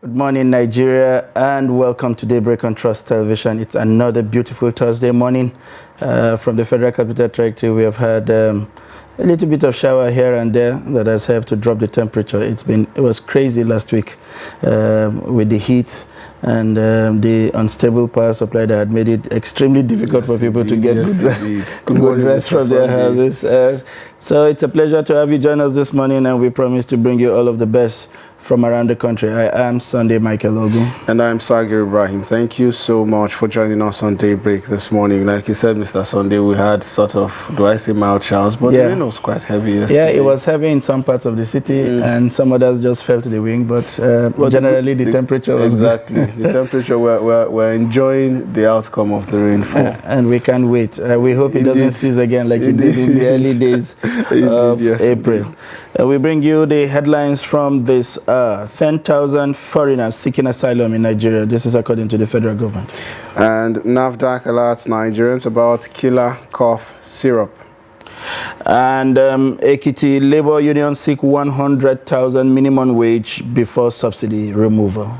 Good morning, Nigeria, and welcome to Daybreak on Trust Television. It's another beautiful Thursday morning. From the Federal Capital Territory, we have had a little bit of shower here and there that has helped to drop the temperature. It was crazy last week with the heat and the unstable power supply that had made it extremely difficult for people to get good rest from their houses. So it's a pleasure to have you join us this morning, and we promise to bring you all of the best from around the country. I am Sunday Michael Ogun. And I'm Sagir Ibrahim. Thank you so much for joining us on Daybreak this morning. Like you said, Mr. Sunday, we had sort of, do I say mild showers, but the rain was quite heavy yesterday. Yeah, it was heavy in some parts of the city, and some others just felt the wind, but generally the temperature was exactly. The temperature, we're enjoying the outcome of the rainfall. And we can't wait. We hope it doesn't cease again like it did in the early days of April. We bring you the headlines from this 10,000 foreigners seeking asylum in Nigeria. This is according to the federal government. And NAFDAC alerts Nigerians about killer cough syrup. And Ekiti Labour Union seek 100,000 minimum wage before subsidy removal.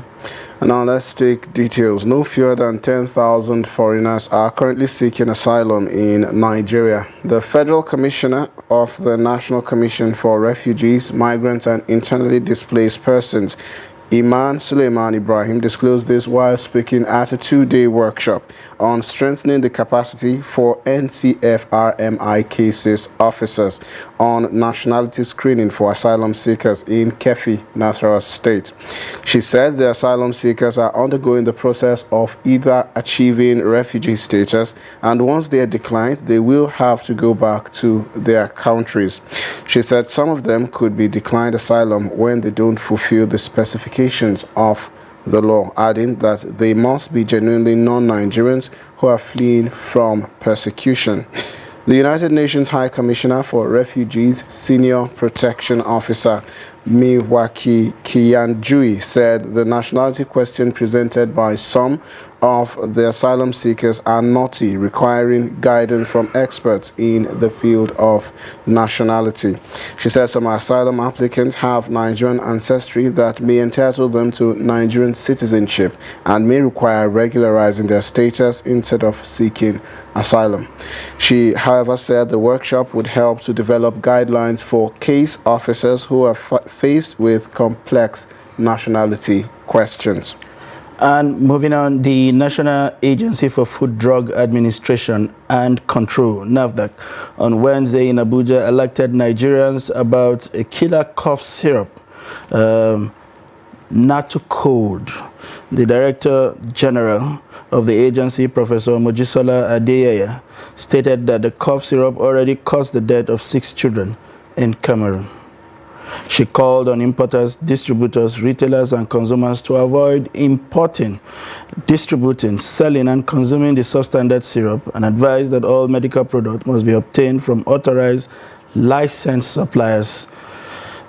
Now let's take details. No fewer than 10,000 foreigners are currently seeking asylum in Nigeria. The Federal Commissioner of the National Commission for Refugees, Migrants and Internally Displaced Persons, Iman Suleiman Ibrahim, disclosed this while speaking at a two-day workshop on strengthening the capacity for NCFRMI cases officers on nationality screening for asylum seekers in Kefi, Nasarawa State. She said the asylum seekers are undergoing the process of either achieving refugee status, and once they are declined, they will have to go back to their countries. She said some of them could be declined asylum when they don't fulfill the specifications of the law, adding that they must be genuinely non-Nigerians who are fleeing from persecution. The United Nations High Commissioner for Refugees, Senior Protection Officer Miwaki Kianjui, said the nationality question presented by some of the asylum seekers are knotty, requiring guidance from experts in the field of nationality. She said some asylum applicants have Nigerian ancestry that may entitle them to Nigerian citizenship and may require regularizing their status instead of seeking asylum. She, however, said the workshop would help to develop guidelines for case officers who are faced with complex nationality questions. And moving on, the National Agency for Food, Drug Administration and Control, NAFDAC, on Wednesday in Abuja alerted Nigerians about a killer cough syrup, Natocode. The Director General of the agency, Professor Mojisola Adeyeye, stated that the cough syrup already caused the death of 6 children in Cameroon. She called on importers, distributors, retailers, and consumers to avoid importing, distributing, selling, and consuming the substandard syrup, and advised that all medical products must be obtained from authorized, licensed suppliers.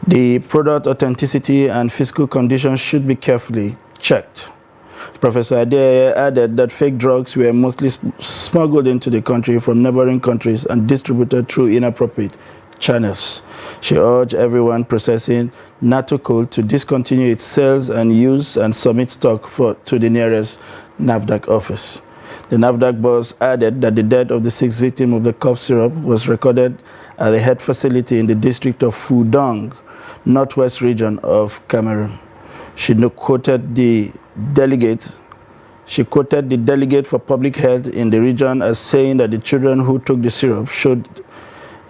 The product authenticity and physical conditions should be carefully checked. Professor Adeyeye added that fake drugs were mostly smuggled into the country from neighboring countries and distributed through inappropriate channels. She urged everyone processing Natocode to discontinue its sales and use and submit stock to the nearest NAFDAC office. The NAFDAC boss added that the death of the 6th victim of the cough syrup was recorded at the head facility in the district of Fudong, northwest region of Cameroon. She quoted the delegate for public health in the region as saying that the children who took the syrup showed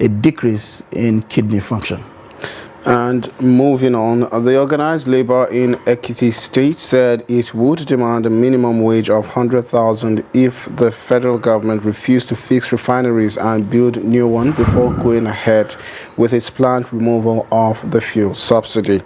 a decrease in kidney function. And moving on, the organized labor in Ekiti State said it would demand a minimum wage of 100,000 if the federal government refused to fix refineries and build new ones before going ahead with its planned removal of the fuel subsidy.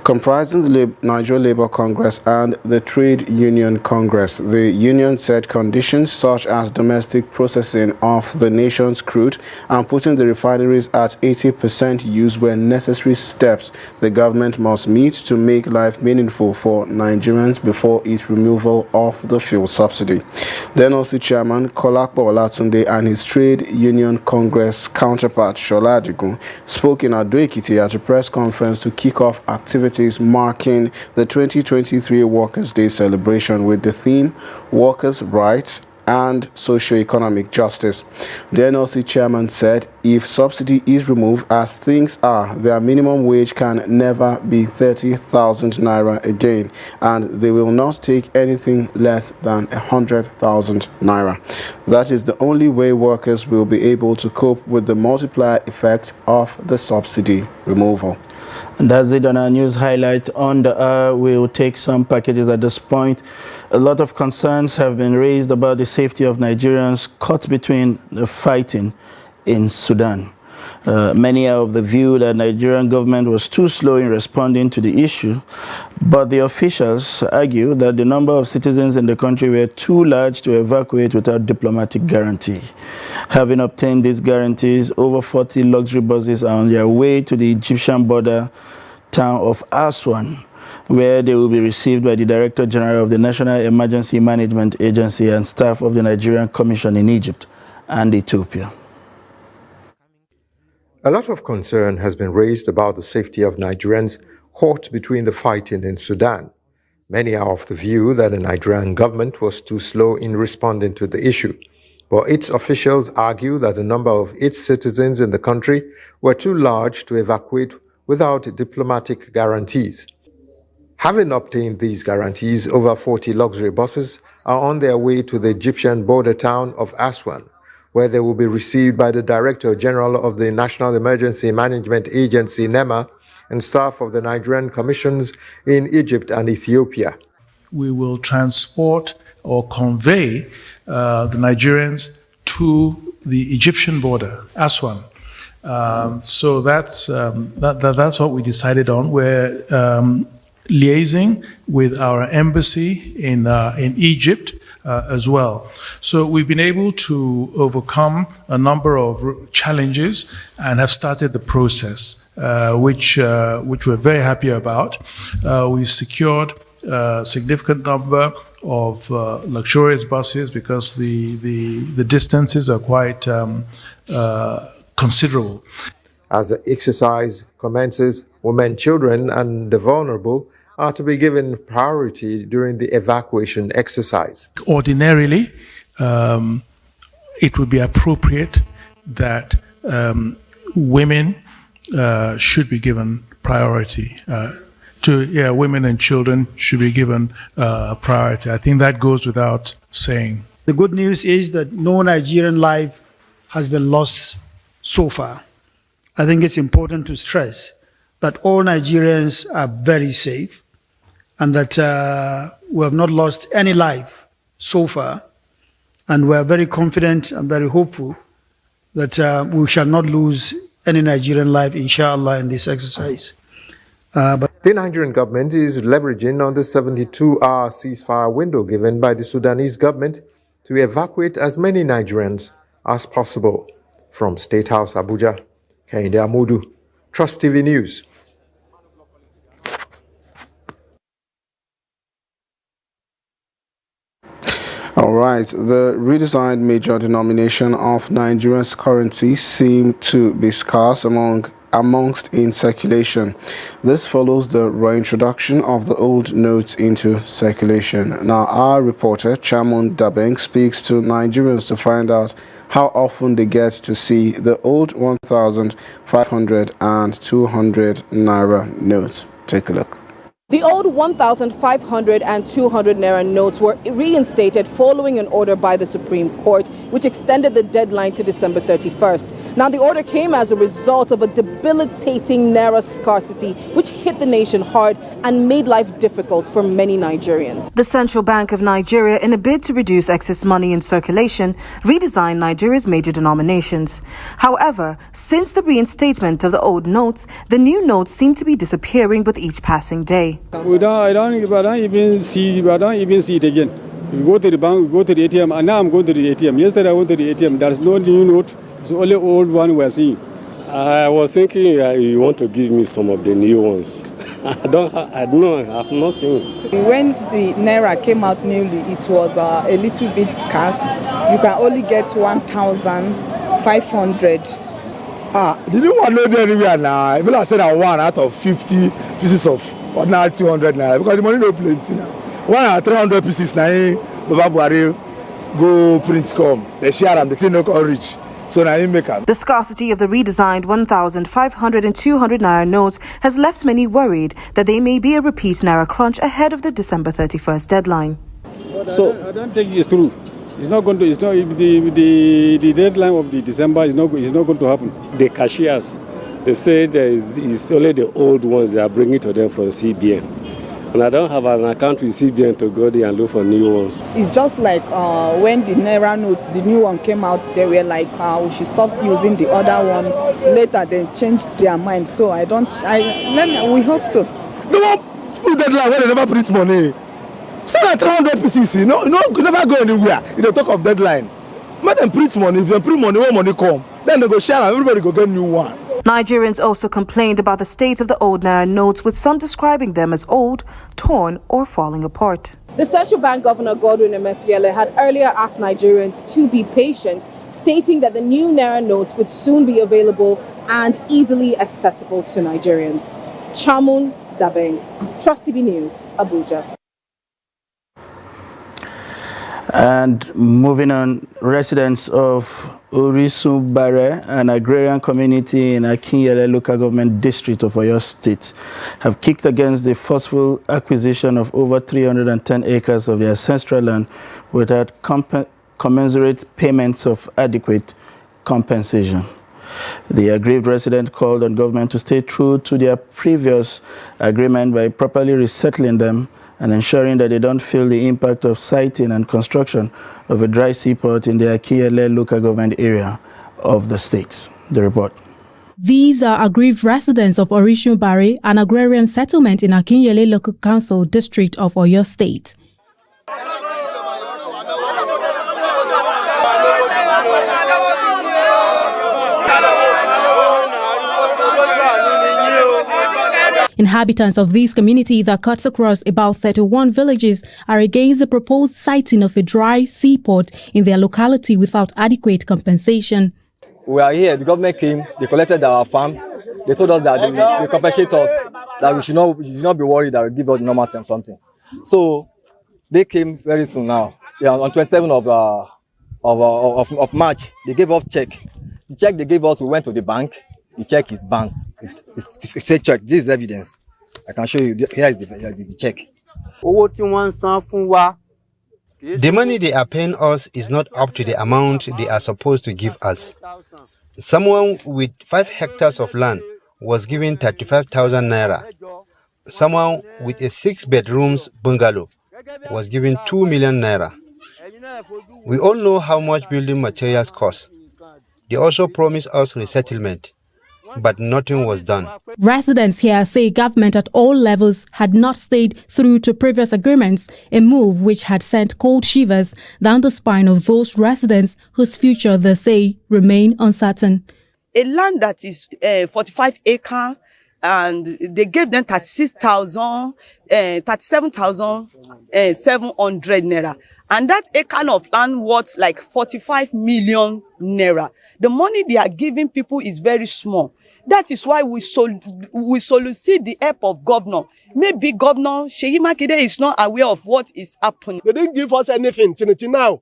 Comprising the Nigeria Labour Congress and the Trade Union Congress, the union said conditions such as domestic processing of the nation's crude and putting the refineries at 80% use were necessary 3 steps the government must meet to make life meaningful for Nigerians before its removal of the fuel subsidy. The NLC chairman Kolakpo Olatunde and his Trade Union Congress counterpart Shola Adigun spoke in Ado-Ekiti at a press conference to kick off activities marking the 2023 Workers' Day celebration with the theme Workers' Rights and Socio-Economic Justice. The NLC chairman said if subsidy is removed as things are, their minimum wage can never be 30,000 naira again, and they will not take anything less than 100,000 naira. That is the only way workers will be able to cope with the multiplier effect of the subsidy removal. And that's it on our news highlight on the hour. We'll take some packages at this point. A lot of concerns have been raised about the safety of Nigerians caught between the fighting in Sudan. Many are of the view that Nigerian government was too slow in responding to the issue, but the officials argue that the number of citizens in the country were too large to evacuate without diplomatic guarantee. Having obtained these guarantees, over 40 luxury buses are on their way to the Egyptian border town of Aswan, where they will be received by the Director General of the National Emergency Management Agency and staff of the Nigerian Commission in Egypt and Ethiopia. A lot of concern has been raised about the safety of Nigerians caught between the fighting in Sudan. Many are of the view that the Nigerian government was too slow in responding to the issue, but its officials argue that the number of its citizens in the country were too large to evacuate without diplomatic guarantees. Having obtained these guarantees, over 40 luxury buses are on their way to the Egyptian border town of Aswan, where they will be received by the Director General of the National Emergency Management Agency, NEMA, and staff of the Nigerian Commissions in Egypt and Ethiopia. We will transport or convey the Nigerians to the Egyptian border, Aswan. So that's what we decided on. We're liaising with our embassy in Egypt as well. So we've been able to overcome a number of challenges and have started the process, which we're very happy about. We've secured a significant number of luxurious buses because the distances are quite considerable. As the exercise commences, women, children, and the vulnerable are to be given priority during the evacuation exercise. Ordinarily, it would be appropriate that women should be given priority. Women and children should be given priority. I think that goes without saying. The good news is that no Nigerian life has been lost so far. I think it's important to stress that all Nigerians are very safe and that we have not lost any life so far. And we are very confident and very hopeful that we shall not lose any Nigerian life, inshallah, in this exercise. The Nigerian government is leveraging on the 72-hour ceasefire window given by the Sudanese government to evacuate as many Nigerians as possible. From State House, Abuja, Kehinde Amudu, Trust TV News. All right, the redesigned major denomination of Nigeria's currency seemed to be scarce amongst in circulation. This follows the reintroduction of the old notes into circulation. Now, our reporter, Chamun Dabeng, speaks to Nigerians to find out how often they get to see the old 1,500 and 200 naira notes. Take a look. The old 1,500 and 200 naira notes were reinstated following an order by the Supreme Court, which extended the deadline to December 31st. Now, the order came as a result of a debilitating naira scarcity, which hit the nation hard and made life difficult for many Nigerians. The Central Bank of Nigeria, in a bid to reduce excess money in circulation, redesigned Nigeria's major denominations. However, since the reinstatement of the old notes, the new notes seem to be disappearing with each passing day. I don't even see it again. We go to the bank, we go to the ATM, and now I'm going to the ATM. Yesterday I went to the ATM. There's no new note. It's only old one we're seeing. I was thinking you want to give me some of the new ones. I have not seen. When the Naira came out newly, it was a little bit scarce. You can only get 1,500. The new one not there anywhere now. People are saying that 1 out of 50 pieces of ordinary 200 naira because the money no plenty now. 1 out of 300 pieces now, Baba Buhari go print come. They share them, the thing no come reach. So now you make them. The scarcity of the redesigned 1,500 and 200 naira notes has left many worried that they may be a repeat naira crunch ahead of the December 31st deadline. So I don't think it's true. It's not going to. It's not the deadline of the December is not going to happen. The cashiers, they say it's only the old ones they are bringing to them from CBN, and I don't have an account with CBN to go there and look for new ones. It's just like when the Naira note, the new one came out, they were like, we should stop using the other one. Later, they changed their mind. So we hope so. They won't put deadline when they never print money. Say that 300 pieces, no, never go anywhere. In the talk of deadline, let them print money. If they print money, when money come, then they go share and everybody go get new one. Nigerians also complained about the state of the old naira notes, with some describing them as old, torn, or falling apart. The Central Bank Governor Godwin Emefiele had earlier asked Nigerians to be patient, stating that the new naira notes would soon be available and easily accessible to Nigerians. Chamun Dabeng, Trust TV News, Abuja. And moving on, residents of Orisubare, an agrarian community in Akinyele local government district of Oyo State, have kicked against the forceful acquisition of over 310 acres of their ancestral land without commensurate payments of adequate compensation. The aggrieved resident called on government to stay true to their previous agreement by properly resettling them and ensuring that they don't feel the impact of siting and construction of a dry seaport in the Akinyele local government area of the state. The report. These are aggrieved residents of Orishunbari, an agrarian settlement in Akinyele Local Council district of Oyo State. Inhabitants of this community that cuts across about 31 villages are against the proposed siting of a dry seaport in their locality without adequate compensation. We are here, the government came, they collected our farm, they told us that they compensate us, that we should not be worried that they give us normal time something. So they came very soon now. Yeah, on 27th of March, they gave us check. The check they gave us, we went to the bank. The check is bounced. It's fake check. This is evidence. I can show you. Here is the check. The money they are paying us is not up to the amount they are supposed to give us. Someone with 5 hectares of land was given 35,000 naira. Someone with a 6-bedrooms bungalow was given 2 million naira. We all know how much building materials cost. They also promised us resettlement, but nothing was done. Residents here say government at all levels had not stayed through to previous agreements, a move which had sent cold shivers down the spine of those residents whose future, they say, remain uncertain. A land that is 45 acres, and they gave them 37,700 naira. And that acre of land worth like 45 million naira. The money they are giving people is very small. That is why we solicit the help of governor. Maybe Governor Seyi Makinde is not aware of what is happening. They didn't give us anything now.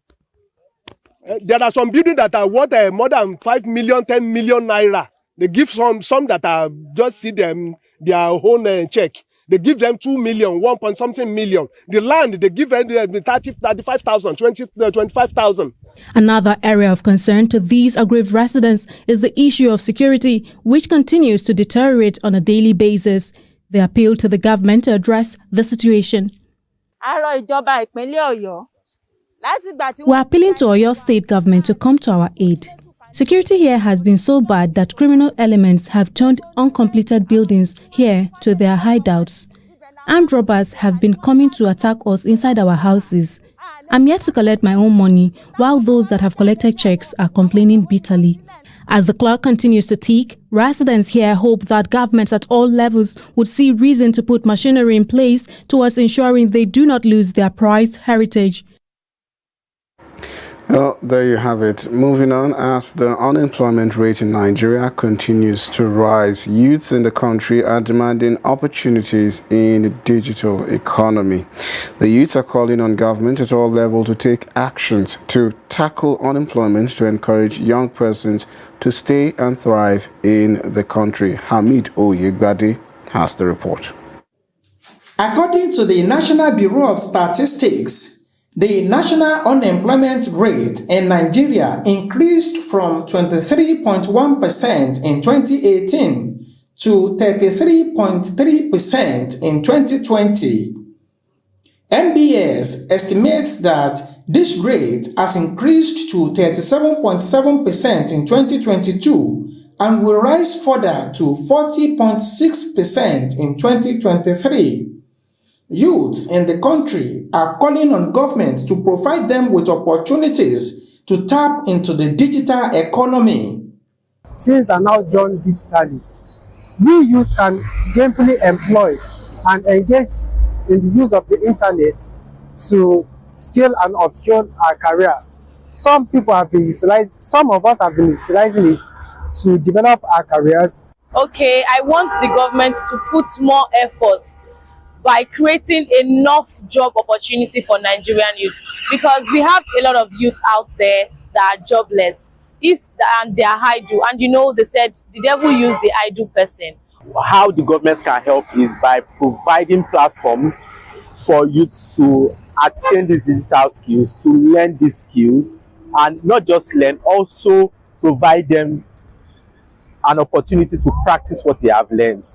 There are some buildings that are worth more than 5 million, 10 million naira. They give some that are just see them their own check. They give them 2 million, 1 point something million. The land, they give them 35,000, 25,000. Another area of concern to these aggrieved residents is the issue of security, which continues to deteriorate on a daily basis. They appeal to the government to address the situation. We're appealing to Oyo State government to come to our aid. Security here has been so bad that criminal elements have turned uncompleted buildings here to their hideouts. Armed robbers have been coming to attack us inside our houses. I'm yet to collect my own money, while those that have collected checks are complaining bitterly. As the clock continues to tick, residents here hope that governments at all levels would see reason to put machinery in place towards ensuring they do not lose their prized heritage. Well, there you have it. Moving on, as the unemployment rate in Nigeria continues to rise, youths in the country are demanding opportunities in the digital economy. The youths are calling on government at all levels to take actions to tackle unemployment to encourage young persons to stay and thrive in the country. Hamid Oyegbade has the report. According to the National Bureau of Statistics, the national unemployment rate in Nigeria increased from 23.1% in 2018 to 33.3% in 2020. NBS estimates that this rate has increased to 37.7% in 2022 and will rise further to 40.6% in 2023. Youths in the country are calling on government to provide them with opportunities to tap into the digital economy. Things are now done digitally. We youth can gainfully employ and engage in the use of the internet to scale and upscale our career. Some people have been utilized, some of us have been utilizing it to develop our careers. Okay, I want the government to put more effort by creating enough job opportunity for Nigerian youth, because we have a lot of youth out there that are jobless and they are idle, and you know they said the devil used the idle person. How the government can help is by providing platforms for youth to attain these digital skills, to learn these skills, and not just learn, also provide them an opportunity to practice what they have learned.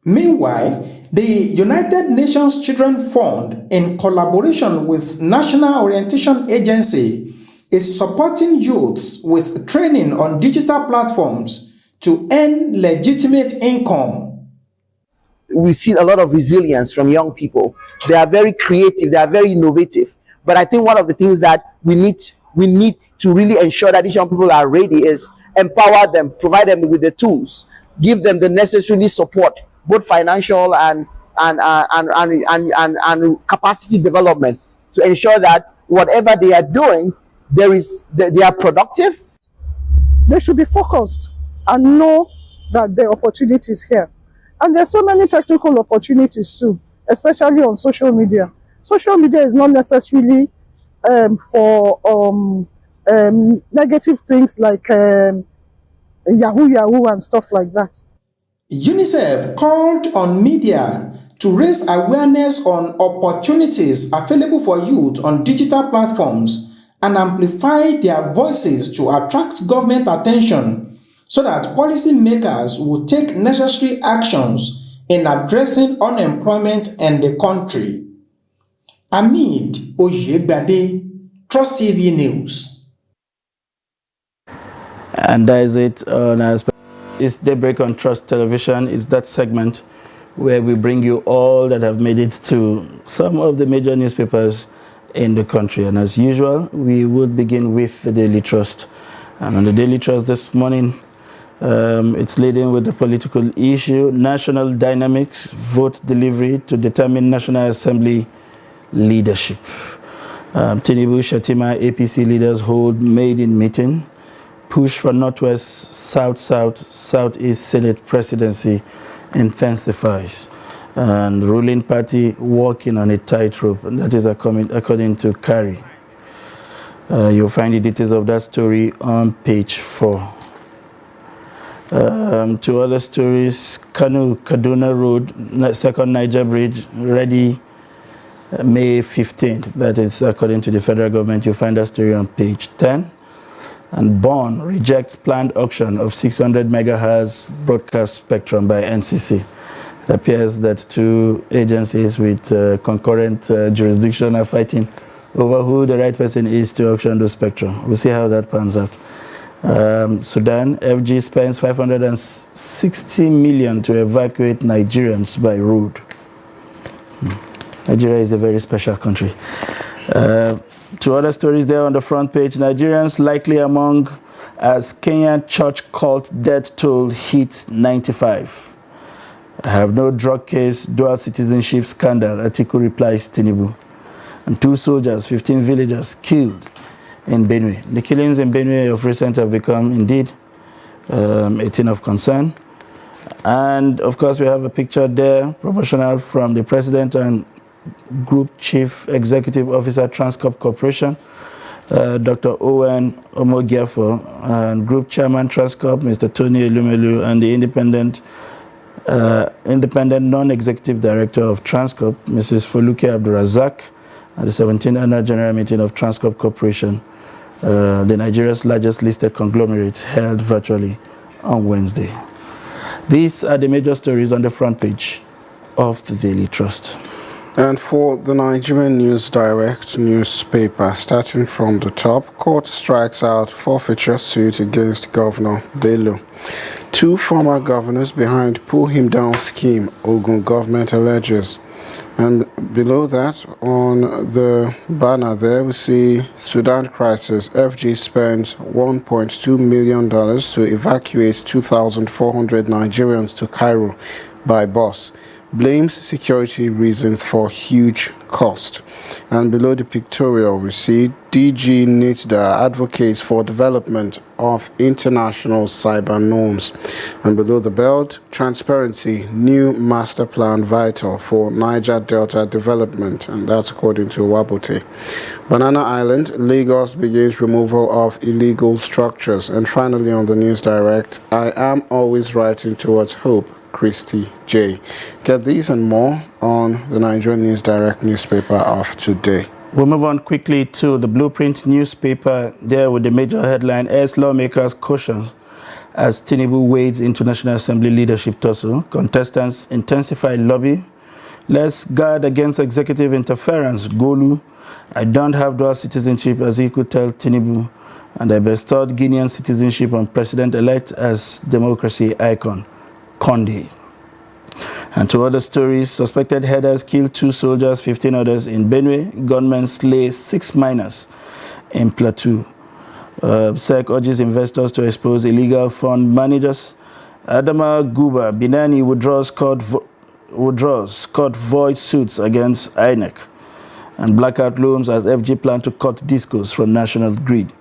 Meanwhile, the United Nations Children Fund, in collaboration with National Orientation Agency, is supporting youths with training on digital platforms to earn legitimate income. We see a lot of resilience from young people. They are very creative, they are very innovative. But I think one of the things that we need to really ensure that these young people are ready is empower them, provide them with the tools, give them the necessary support, both financial and capacity development, to ensure that whatever they are doing, they are productive. They should be focused and know that the opportunity is here. And there's so many technical opportunities too, especially on social media. Social media is not necessarily for negative things like Yahoo and stuff like that. UNICEF called on media to raise awareness on opportunities available for youth on digital platforms and amplify their voices to attract government attention so that policymakers will take necessary actions in addressing unemployment in the country. Hamid Oyegbade, Trust TV News. And that is it on our It's Daybreak on Trust Television. It's that segment where we bring you all that have made it to some of the major newspapers in the country. And as usual, we would begin with the Daily Trust. And on the Daily Trust this morning, it's leading with the political issue, national dynamics, vote delivery to determine National Assembly leadership. Tinubu, Shatima, APC leaders hold maiden meeting. Push for Northwest, Southeast Senate presidency intensifies. And ruling party working on a tightrope. That is according to Kari. You'll find the details of that story on page 4. Two other stories. Kaduna Road, second Niger Bridge, ready May 15th. That is according to the federal government. You'll find that story on page 10. And Bonn rejects planned auction of 600 megahertz broadcast spectrum by NCC. It appears that two agencies with concurrent jurisdiction are fighting over who the right person is to auction those spectrum. We'll see how that pans out. Sudan, FG spends 560 million to evacuate Nigerians by road. Nigeria is a very special country. Two other stories there on the front page. Nigerians likely among as Kenyan church cult death toll hits 95. I have no drug case, dual citizenship scandal, Atiku replies Tinubu. And 2 soldiers, 15 villagers killed in Benue. The killings in Benue of recent have become indeed a thing of concern. And of course, we have a picture there, proportional from the president and Group Chief Executive Officer, Transcorp Corporation, Dr. Owen Omogiafo, and Group Chairman, Transcorp, Mr. Tony Elumelu, and the independent non-executive director of Transcorp, Mrs. Foluke Abdurazak, at the 17th Annual General Meeting of Transcorp Corporation, the Nigeria's largest listed conglomerate, held virtually on Wednesday. These are the major stories on the front page of the Daily Trust. And for the Nigerian News Direct newspaper, starting from the top, court strikes out forfeiture suit against Governor Bello. 2 former governors behind pull him down scheme, Ogun government alleges. And below that, on the banner there, we see Sudan crisis. FG spends $1.2 million to evacuate 2,400 Nigerians to Cairo by bus. Blames security reasons for huge cost. And below the pictorial, we see DG NITDA advocates for development of international cyber norms. And below the belt, transparency, new master plan vital for Niger Delta development. And that's according to Wabote. Banana Island, Lagos begins removal of illegal structures. And finally on the News Direct, I am always writing towards hope. Christy J. Get these and more on the Nigerian News Direct newspaper of today. We'll move on quickly to the Blueprint newspaper there with the major headline, as lawmakers caution as Tinubu wades into National Assembly leadership tussle. Contestants intensify lobby. Let's guard against executive interference. Golu, I don't have dual citizenship, as he could tell Tinubu, and I bestowed Guinean citizenship on President-elect as democracy icon. Conde. And to other stories, suspected headers kill 2 soldiers, 15 others in Benue. Gunmen slay 6 miners in Plateau. SEC urges investors to expose illegal fund managers. Adama Guba, Binani withdraws court void suits against INEC. And blackout looms as FG plan to cut discos from national grid.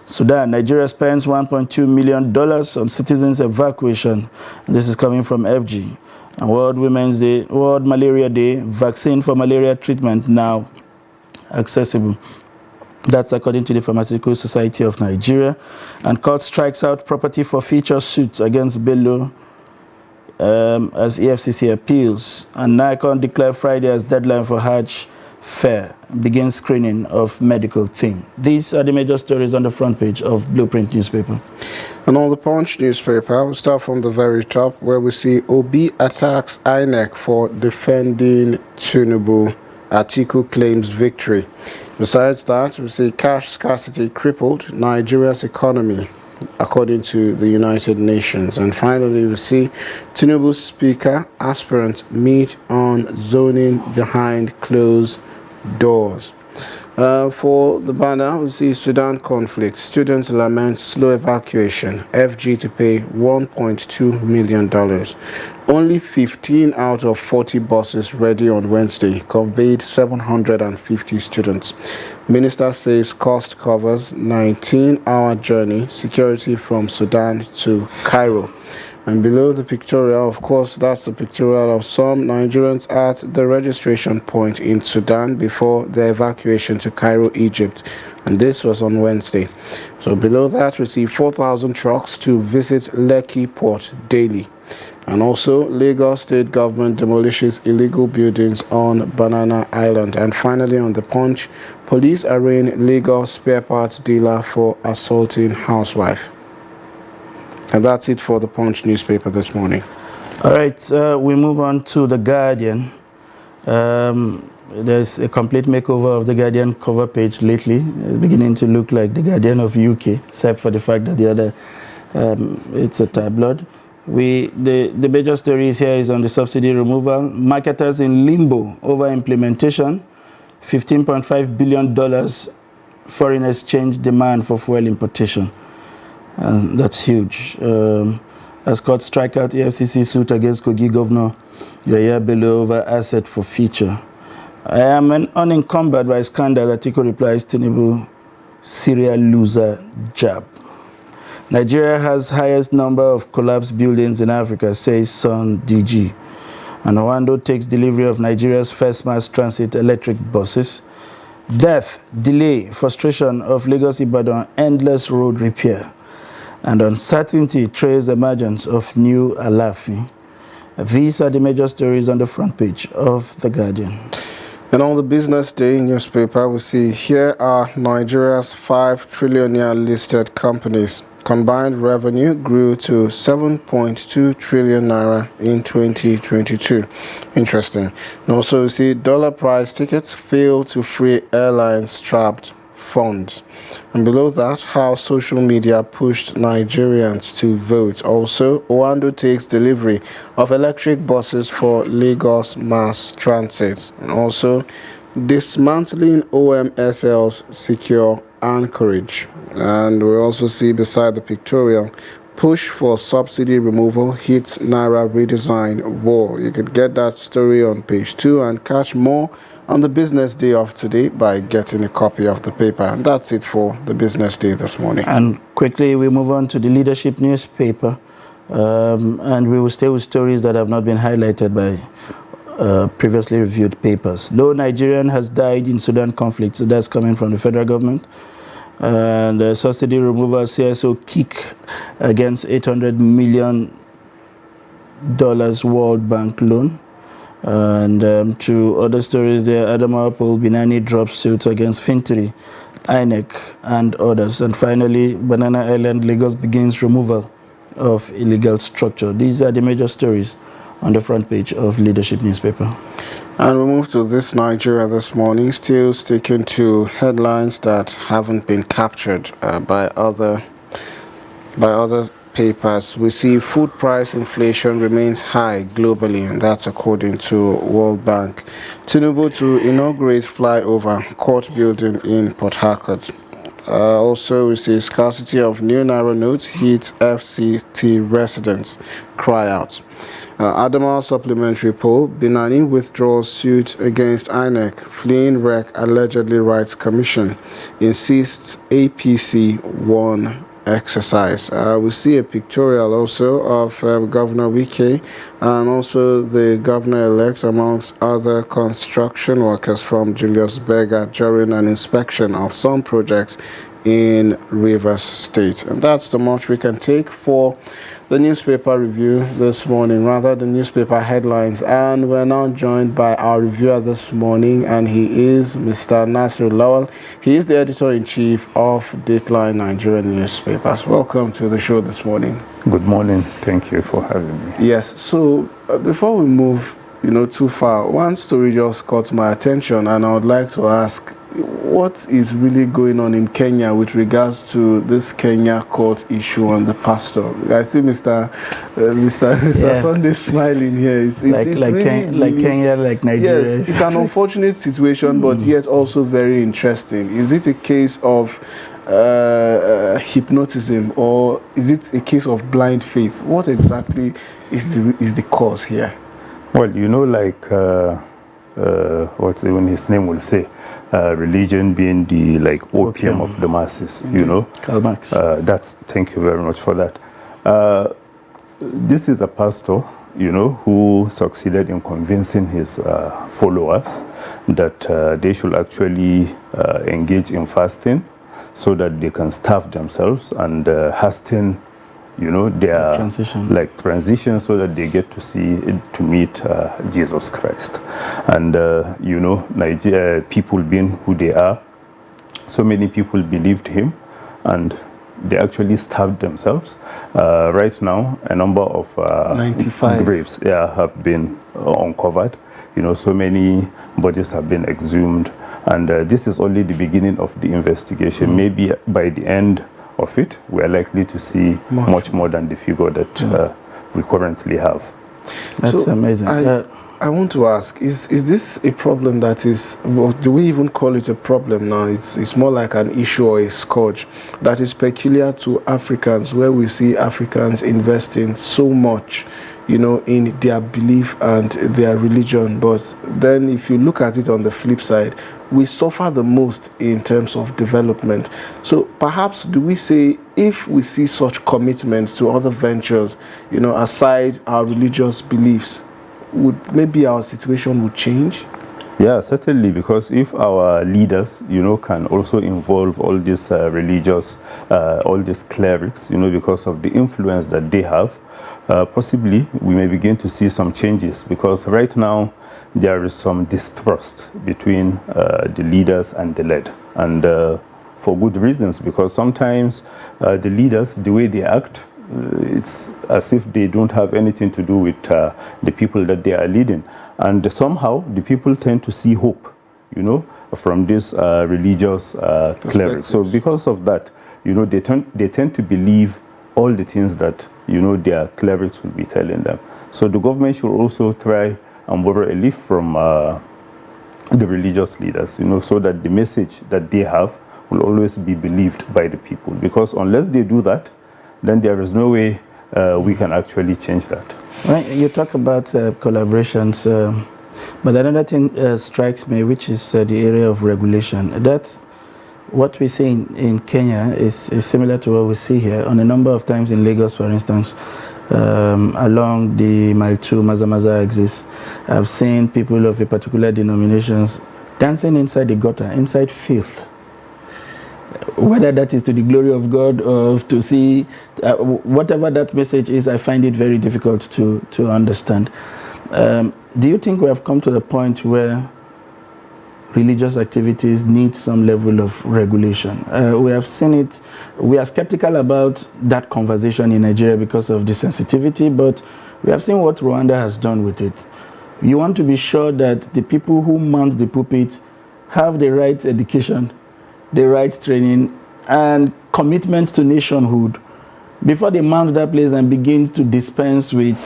Sudan, Nigeria spends $1.2 million on citizens' evacuation. This is coming from FG. And World Women's Day, World Malaria Day, vaccine for malaria treatment now accessible. That's according to the Pharmaceutical Society of Nigeria. And court strikes out property forfeiture suits against Bello as EFCC appeals. And NICON declared Friday as deadline for Hajj fair, begin screening of medical team. These are the major stories on the front page of Blueprint newspaper. And on the Punch newspaper, we'll start from the very top where we see Obi attacks INEC for defending Tinubu. Atiku claims victory. Besides that, we see cash scarcity crippled Nigeria's economy, according to the United Nations. And finally, we see Tinubu's speaker aspirants meet on zoning behind closed doors. For the banner, we see Sudan conflict. Students lament slow evacuation. FG to pay $1.2 million. Only 15 out of 40 buses ready on Wednesday conveyed 750 students. Minister says cost covers 19-hour journey, security from Sudan to Cairo. And below the pictorial, of course, that's the pictorial of some Nigerians at the registration point in Sudan before the evacuation to Cairo, Egypt. And this was on Wednesday. So below that, we see 4,000 trucks to visit Lekki Port daily. And also, Lagos state government demolishes illegal buildings on Banana Island. And finally, on the Punch, police arraign Lagos spare parts dealer for assaulting housewife. And that's it for the Punch newspaper this morning. All right, we move on to The Guardian. There's a complete makeover of The Guardian cover page lately. It's beginning to look like The Guardian of UK, except for the fact that the other, it's a tabloid. The major stories here is on the subsidy removal. Marketers in limbo over implementation. $15.5 billion foreign exchange demand for fuel importation. And that's huge. As court strike out EFCC suit against Kogi Governor Yaya Bello over asset forfeiture. I am unencumbered by scandal, Atiku replies Tinubu, serial loser jab. Nigeria has highest number of collapsed buildings in Africa, says Sun DG. And Owando takes delivery of Nigeria's first mass transit electric buses. Death, delay, frustration of Lagos Ibadan, endless road repair. And uncertainty trails emergence of new Alafi. These are the major stories on the front page of The Guardian. And on the Business Day newspaper, we see here are Nigeria's 5 trillionaire listed companies. Combined revenue grew to 7.2 trillion naira in 2022. Interesting. And also we see dollar price tickets fail to free airlines trapped funds. And below that, how social media pushed Nigerians to vote. Also, Owando takes delivery of electric buses for Lagos mass transit. And also, dismantling OMSL's secure anchorage. And we also see beside the pictorial, push for subsidy removal hits Naira redesign wall. You could get that story on page 2 and catch more on the Business Day of today by getting a copy of the paper. And that's it for the Business Day this morning. And quickly we move on to the Leadership newspaper, and we will stay with stories that have not been highlighted by previously reviewed papers. No Nigerian has died in Sudan conflict, so that's coming from the federal government. And subsidy removal CSO kick against $800 million World Bank loan. And to other stories there, Adama Apple Binani drops suits against Fintri, INEC, and others. And finally, Banana Island, Lagos begins removal of illegal structure. These are the major stories on the front page of Leadership newspaper. And we move to This Nigeria this morning, still sticking to headlines that haven't been captured by other papers. We see food price inflation remains high globally, and that's according to World Bank. Tinubu to inaugurate flyover court building in Port Harcourt. Also, we see scarcity of new Naira notes hits FCT residents. Cry out. Adama supplementary poll, Binani withdraws suit against INEC, fleeing REC allegedly writes commission, insists APC won exercise. We see a pictorial also of Governor Wike and also the governor-elect amongst other construction workers from Julius Berger during an inspection of some projects in Rivers State. And that's the much we can take for the newspaper review this morning, rather the newspaper headlines. And we're now joined by our reviewer this morning, and he is Mr. Nasir Lawal. He is the editor-in-chief of Dateline Nigerian newspapers. Welcome to the show this morning. Good morning. Thank you for having me. Yes. So before we move, too far, one story just caught my attention, and I would like to ask, what is really going on in Kenya with regards to this Kenya court issue on the pastor? I see Mr. Sunday smiling here. It's really, Kenya, like Nigeria. Yes, it's an unfortunate situation, but yet also very interesting. Is it a case of hypnotism, or is it a case of blind faith? What exactly is the cause here? Well, what's even his name will say, religion being the opium of the masses, Karl Marx. Thank you very much for that. This is a pastor, who succeeded in convincing his followers that they should actually engage in fasting so that they can starve themselves and hasten their transition so that they get to meet Jesus Christ. And Nigeria, people being who they are, so many people believed him and they actually starved themselves. Right now, a number of 95 graves have been uncovered. So many bodies have been exhumed, and this is only the beginning of the investigation. Maybe by the end of it, we are likely to see much more than the figure that we currently have. That's amazing. I want to ask, is this a problem that is, well, do we even call it a problem now? It's more like an issue or a scourge that is peculiar to Africans, where we see Africans investing so much, you know, in their belief and their religion. But then if you look at it on the flip side, we suffer the most in terms of development. So perhaps do we say, if we see such commitment to other ventures, you know, aside our religious beliefs, would maybe our situation would change? Yeah, certainly, because if our leaders, you know, can also involve all these religious, all these clerics, you know, because of the influence that they have, possibly we may begin to see some changes, because right now there is some distrust between the leaders and the led, and for good reasons, because sometimes the leaders, the way they act, it's as if they don't have anything to do with the people that they are leading, and somehow the people tend to see hope, you know, from this religious clerics. So because of that, you know, they tend to believe all the things that, you know, their clerics will be telling them. So the government should also try and borrow a leaf from the religious leaders, you know, so that the message that they have will always be believed by the people, because unless they do that, then there is no way we can actually change that. Right, you talk about collaborations, but another thing strikes me, which is the area of regulation. That's what we see in Kenya is similar to what we see here. On a number of times in Lagos, for instance, along the Mile 2 Maza axis, I've seen people of a particular denominations dancing inside the gutter, inside filth. Whether that is to the glory of God or to see whatever that message is, I find it very difficult to understand. Do you think we have come to the point where religious activities need some level of regulation? We have seen it. We are skeptical about that conversation in Nigeria because of the sensitivity, but we have seen what Rwanda has done with it. You want to be sure that the people who mount the pulpit have the right education, the right training, and commitment to nationhood before they mount that place and begin to dispense with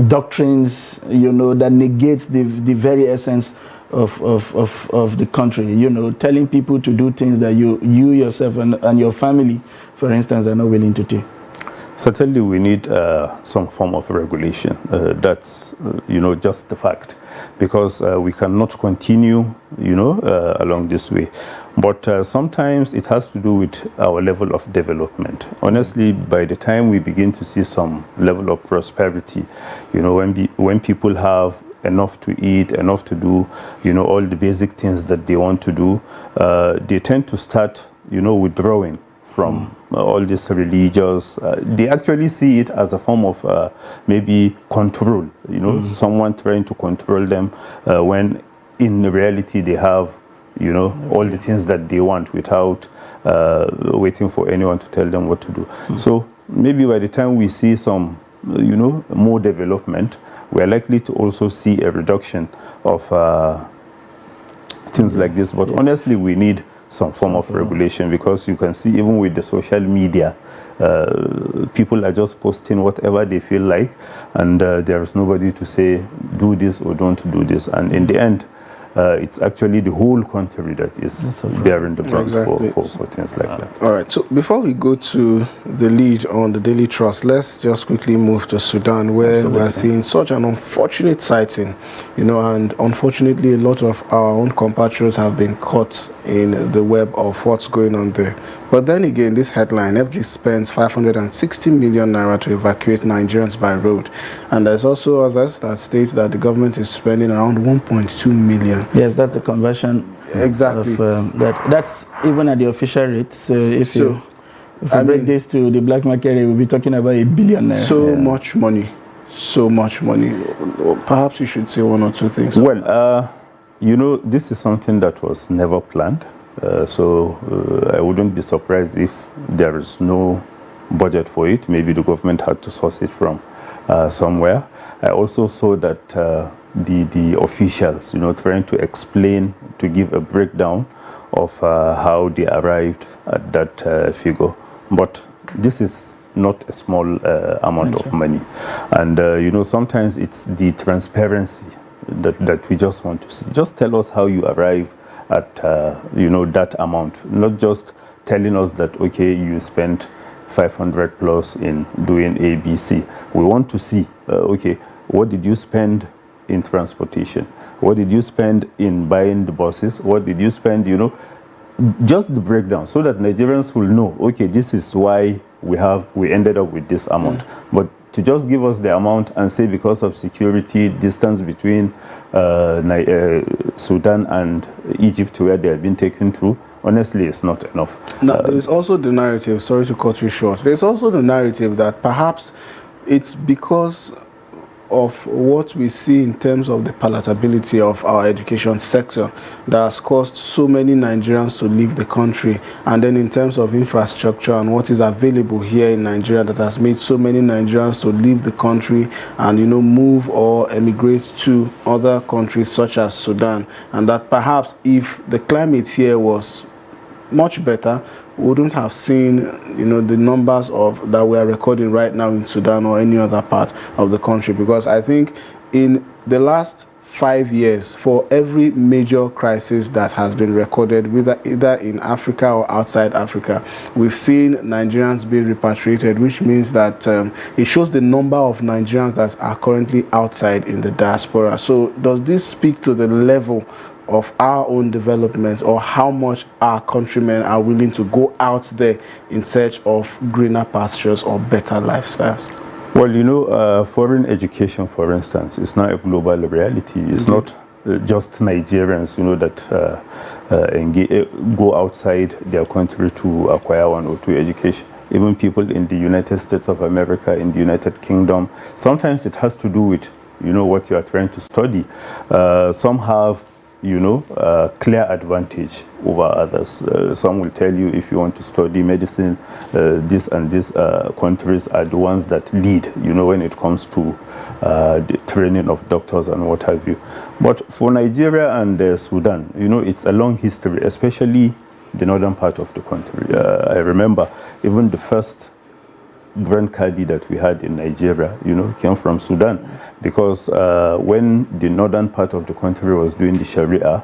doctrines, you know, that negates the very essence of the country, you know, telling people to do things that you yourself and your family, for instance, are not willing to do. Certainly we need some form of regulation. That's, you know, just the fact, because we cannot continue, you know, along this way. But sometimes it has to do with our level of development. Honestly, by the time we begin to see some level of prosperity, you know, when people have enough to eat, enough to do, you know, all the basic things that they want to do, they tend to start, you know, withdrawing from all this religious. They actually see it as a form of maybe control, you know, someone trying to control them, when in reality they have, you know, all the things that they want without waiting for anyone to tell them what to do. So maybe by the time we see some, you know, more development, we are likely to also see a reduction of things like this. But honestly, we need some form of regulation, because you can see even with the social media, people are just posting whatever they feel like, and there is nobody to say do this or don't do this. And in the end, it's actually the whole country that is bearing the brunt for things like that. All right, so before we go to the lead on the Daily Trust, let's just quickly move to Sudan, where we're seeing such an unfortunate sighting, you know, and unfortunately a lot of our own compatriots have been caught in the web of what's going on there. But then again, this headline, FG spends 560 million naira to evacuate Nigerians by road. And there's also others that states that the government is spending around 1.2 million. Yes, that's the conversion. Exactly. Of, that's even at the official rate. So if you break this to the black market, we'll be talking about 1 billion naira. So much money. So much money. Perhaps you should say one or two things. Well, you know, this is something that was never planned. So I wouldn't be surprised if there is no budget for it. Maybe the government had to source it from somewhere. I also saw that the officials, you know, trying to explain, to give a breakdown of how they arrived at that figure. But this is not a small amount of money. And, you know, sometimes it's the transparency that we just want to see. Just tell us how you arrive at, you know, that amount, not just telling us that, okay, you spent 500 plus in doing ABC. We want to see, okay, what did you spend in transportation? What did you spend in buying the buses? What did you spend, you know, just the breakdown, so that Nigerians will know, okay, this is why we ended up with this amount. But to just give us the amount and say because of security, distance between Sudan and Egypt where they have been taken through, honestly, it's not enough. Now, there's also the narrative, sorry to cut you short, there's also the narrative that perhaps it's because of what we see in terms of the palatability of our education sector that has caused so many Nigerians to leave the country, and then in terms of infrastructure and what is available here in Nigeria that has made so many Nigerians to leave the country and, you know, move or emigrate to other countries such as Sudan, and that perhaps if the climate here was much better, we wouldn't have seen, you know, the numbers of that we are recording right now in Sudan or any other part of the country. Because I think in the last 5 years, for every major crisis that has been recorded, either in Africa or outside Africa, we've seen Nigerians being repatriated, which means that it shows the number of Nigerians that are currently outside in the diaspora. So does this speak to the level of our own development, or how much our countrymen are willing to go out there in search of greener pastures or better lifestyles? Well, you know, foreign education, for instance, is now a global reality. It's not just Nigerians, you know, that go outside their country to acquire one or two education. Even people in the United States of America, in the United Kingdom, sometimes it has to do with, you know, what you are trying to study. Some have, you know, clear advantage over others. Some will tell you if you want to study medicine, this and this countries are the ones that lead, you know, when it comes to the training of doctors and what have you. But for Nigeria and Sudan, you know, it's a long history, especially the northern part of the country. I remember even the first Grand Kadi that we had in Nigeria, you know, came from Sudan, because when the northern part of the country was doing the Sharia,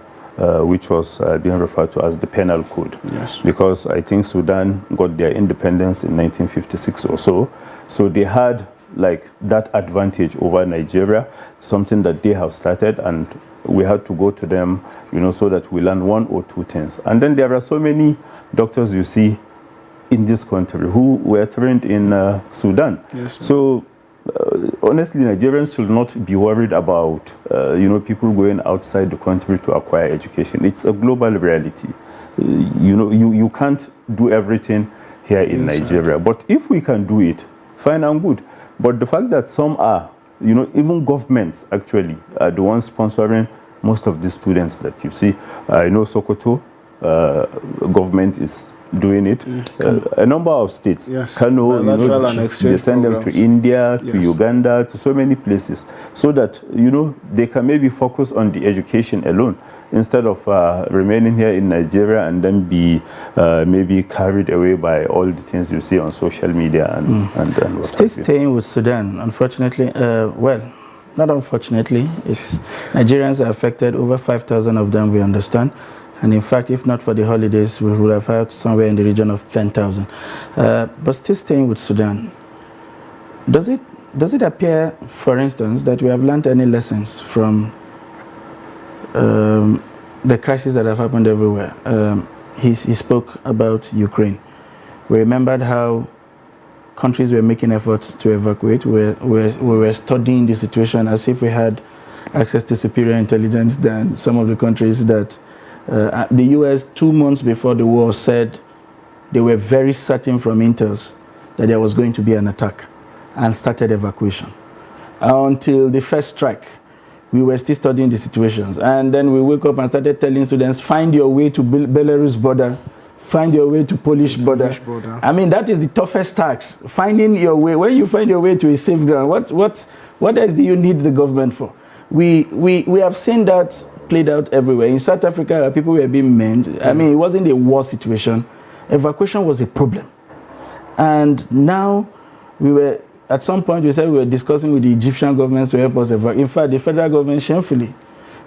which was being referred to as the penal code, because I think Sudan got their independence in 1956 or so, so they had like that advantage over Nigeria, something that they have started, and we had to go to them, you know, so that we learn one or two things. And then there are so many doctors you see in this country who were trained in Sudan. So honestly, Nigerians should not be worried about you know, people going outside the country to acquire education. It's a global reality. You know, you can't do everything here in Nigeria, but if we can do it, fine and good. But the fact that some are, you know, even governments actually are the ones sponsoring most of the students that you see. I know Sokoto government is doing it. A number of states, Kano, you know, they send them to India, to Uganda, to so many places, so that, you know, they can maybe focus on the education alone instead of remaining here in Nigeria and then be maybe carried away by all the things you see on social media and what Still staying with Sudan, unfortunately, well, not unfortunately, it's Nigerians are affected, over 5,000 of them, we understand. And in fact, if not for the holidays, we would have had somewhere in the region of 10,000. But still staying with Sudan, does it appear, for instance, that we have learned any lessons from the crises that have happened everywhere? He spoke about Ukraine. We remembered how countries were making efforts to evacuate. We were studying the situation as if we had access to superior intelligence than some of the countries that the US 2 months before the war said they were very certain from intel that there was going to be an attack, and started evacuation. Until the first strike, we were still studying the situations. And then we woke up and started telling students, find your way to Belarus border, find your way to Polish border. I mean, that is the toughest task, finding your way. When you find your way to a safe ground, what else do you need the government for? We have seen that played out everywhere. In South Africa, people were being maimed. I mean, it wasn't a war situation. Evacuation was a problem. And now at some point, we said we were discussing with the Egyptian government to help us evacuate. In fact, the federal government shamefully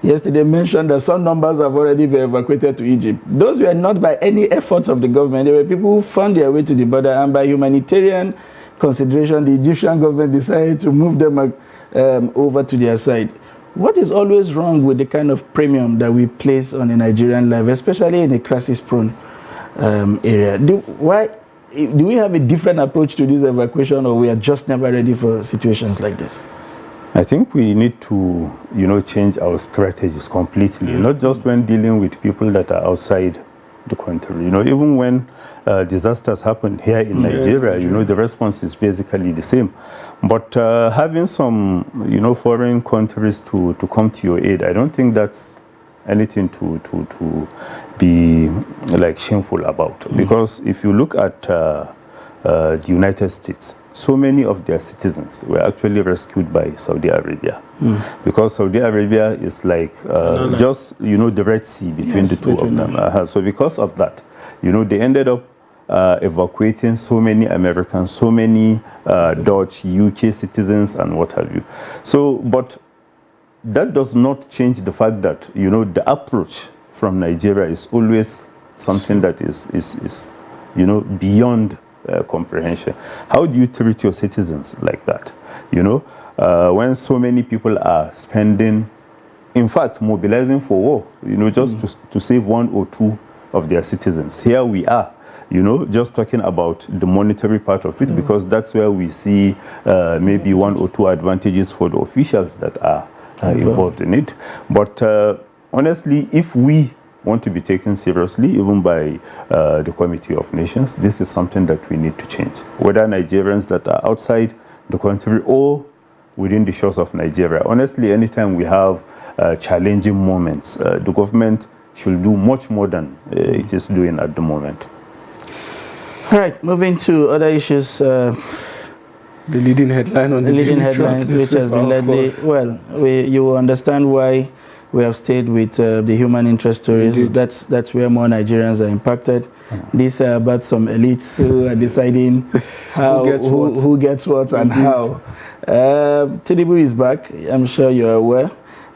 yesterday mentioned that some numbers have already been evacuated to Egypt. Those were not by any efforts of the government. There were people who found their way to the border, and by humanitarian consideration, the Egyptian government decided to move them over to their side. What is always wrong with the kind of premium that we place on a Nigerian life, especially in a crisis-prone area? Do we have a different approach to this evacuation, or we are just never ready for situations like this? I think we need to, change our strategies completely, not just when dealing with people that are outside the country. Even when disasters happen here in Nigeria, the response is basically the same. But having some, foreign countries to come to your aid, I don't think that's anything to be like shameful about. Because if you look at the United States, so many of their citizens were actually rescued by Saudi Arabia. Because Saudi Arabia is like just, the Red Sea between the two of them. So because of that, they ended up evacuating so many Americans, so many Dutch, UK citizens, and what have you. So, but that does not change the fact that, the approach from Nigeria is always something that is beyond comprehension. How do you treat your citizens like that? When so many people are spending, in fact, mobilizing for war, just to save one or two of their citizens. Here we are, just talking about the monetary part of it, because that's where we see maybe one or two advantages for the officials that are involved in it. But honestly, if we want to be taken seriously, even by the Committee of Nations, this is something that we need to change. Whether Nigerians that are outside the country or within the shores of Nigeria. Honestly, anytime we have challenging moments, the government should do much more than it is doing at the moment. All right, moving to other issues. The leading headline on the leading headlines, which has been lately. Well, you will understand why we have stayed with the human interest stories. Indeed. That's where more Nigerians are impacted. These are about some elites who are deciding who gets what and how. Tinubu is back, I'm sure you're aware.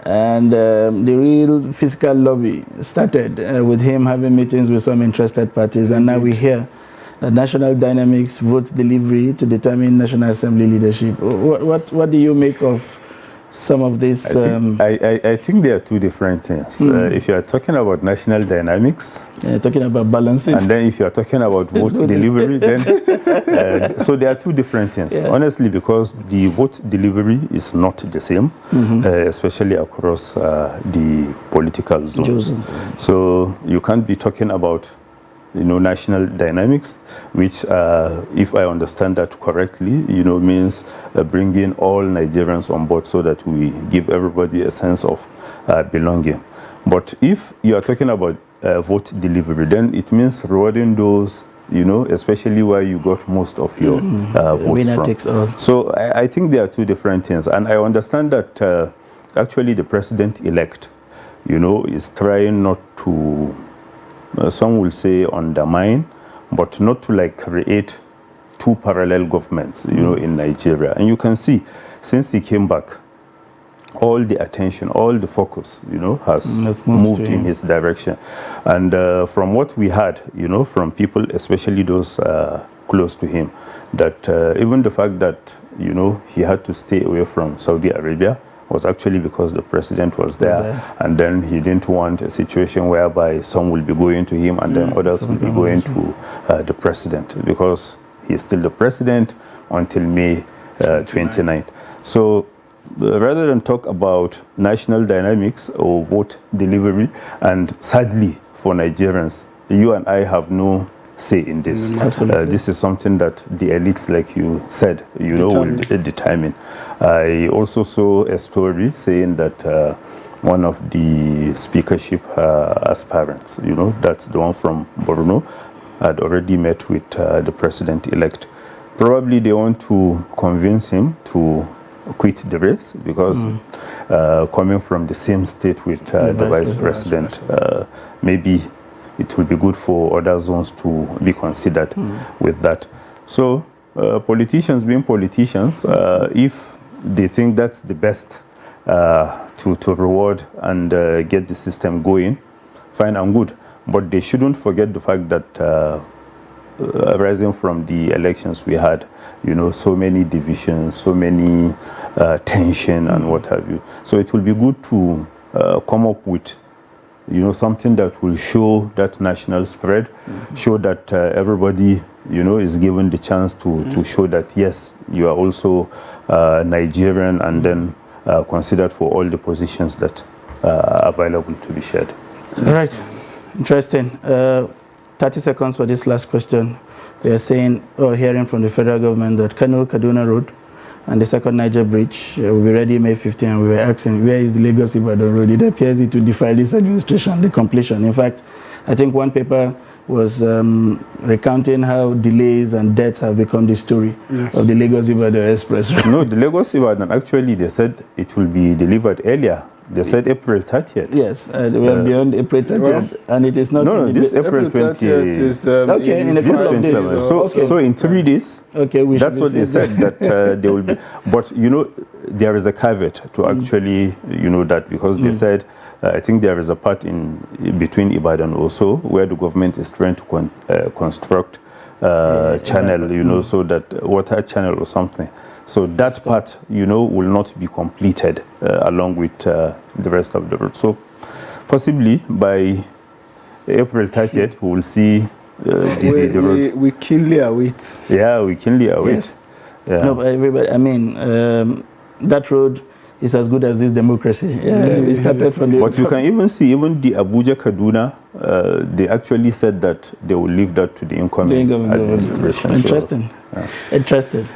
And the real fiscal lobby started with him having meetings with some interested parties. And now we hear that national dynamics votes delivery to determine National Assembly leadership. What do you make of some of this? I think there are two different things. If you are talking about national dynamics, talking about balancing, and then if you are talking about vote delivery, then so there are two different things. Honestly, because the vote delivery is not the same, especially across the political zones. So you can't be talking about national dynamics, which, if I understand that correctly, means bringing all Nigerians on board so that we give everybody a sense of belonging. But if you are talking about vote delivery, then it means rewarding those, especially where you got most of your votes from. Takes all. So I think there are two different things. And I understand that actually the president-elect, is trying not to, some will say undermine, but not to create two parallel governments, in Nigeria. And you can see, since he came back, all the attention, all the focus, has moved in his direction. And from what we heard, from people, especially those close to him, that even the fact that, he had to stay away from Saudi Arabia was actually because the president was there, and then he didn't want a situation whereby some will be going to him and then others will be going to the president, because he's still the president until May 29th. So rather than talk about national dynamics or vote delivery, and sadly for Nigerians, you and I have no say in this. This is something that the elites, like you said, will determine. I also saw a story saying that one of the speakership aspirants, that's the one from Borno, had already met with the president-elect. Probably they want to convince him to quit the race, because coming from the same state with the vice president, maybe it will be good for other zones to be considered with that. So politicians being politicians, if they think that's the best to reward and get the system going, fine and good. But they shouldn't forget the fact that arising from the elections we had, so many divisions, so many tension and what have you. So it will be good to come up with something that will show that national spread, show that everybody, is given the chance to show that, yes, you are also Nigerian and then considered for all the positions that are available to be shared. All right. Interesting. 30 seconds for this last question. We are saying or hearing from the federal government that Kano-Kaduna Road and the second Niger Bridge will be ready May 15, and we were asking, where is the Lagos-Ibadan Road? It appears it will defy this administration, the completion. In fact, I think one paper was recounting how delays and deaths have become the story of the Lagos-Ibadan Express. No, the Lagos-Ibadan, actually, they said it will be delivered earlier. They said April 30th. Yes, we are beyond April 30th, and it is not. No, this April 20th is okay in a couple of days. So in 3 days. Okay, that's what they said that they will be. But there is a caveat to actually that, because they said I think there is a part in between Ibadan also where the government is trying to construct channel, so that water channel or something. So that part, will not be completed along with the rest of the road. So possibly by April 30th, we will see the road. We keenly await. Yeah, we keenly await. Yes. Yeah. No, but everybody, that road is as good as this democracy. It started from the. But you can even see, even the Abuja-Kaduna, they actually said that they will leave that to the incoming administration. Interesting. Interesting.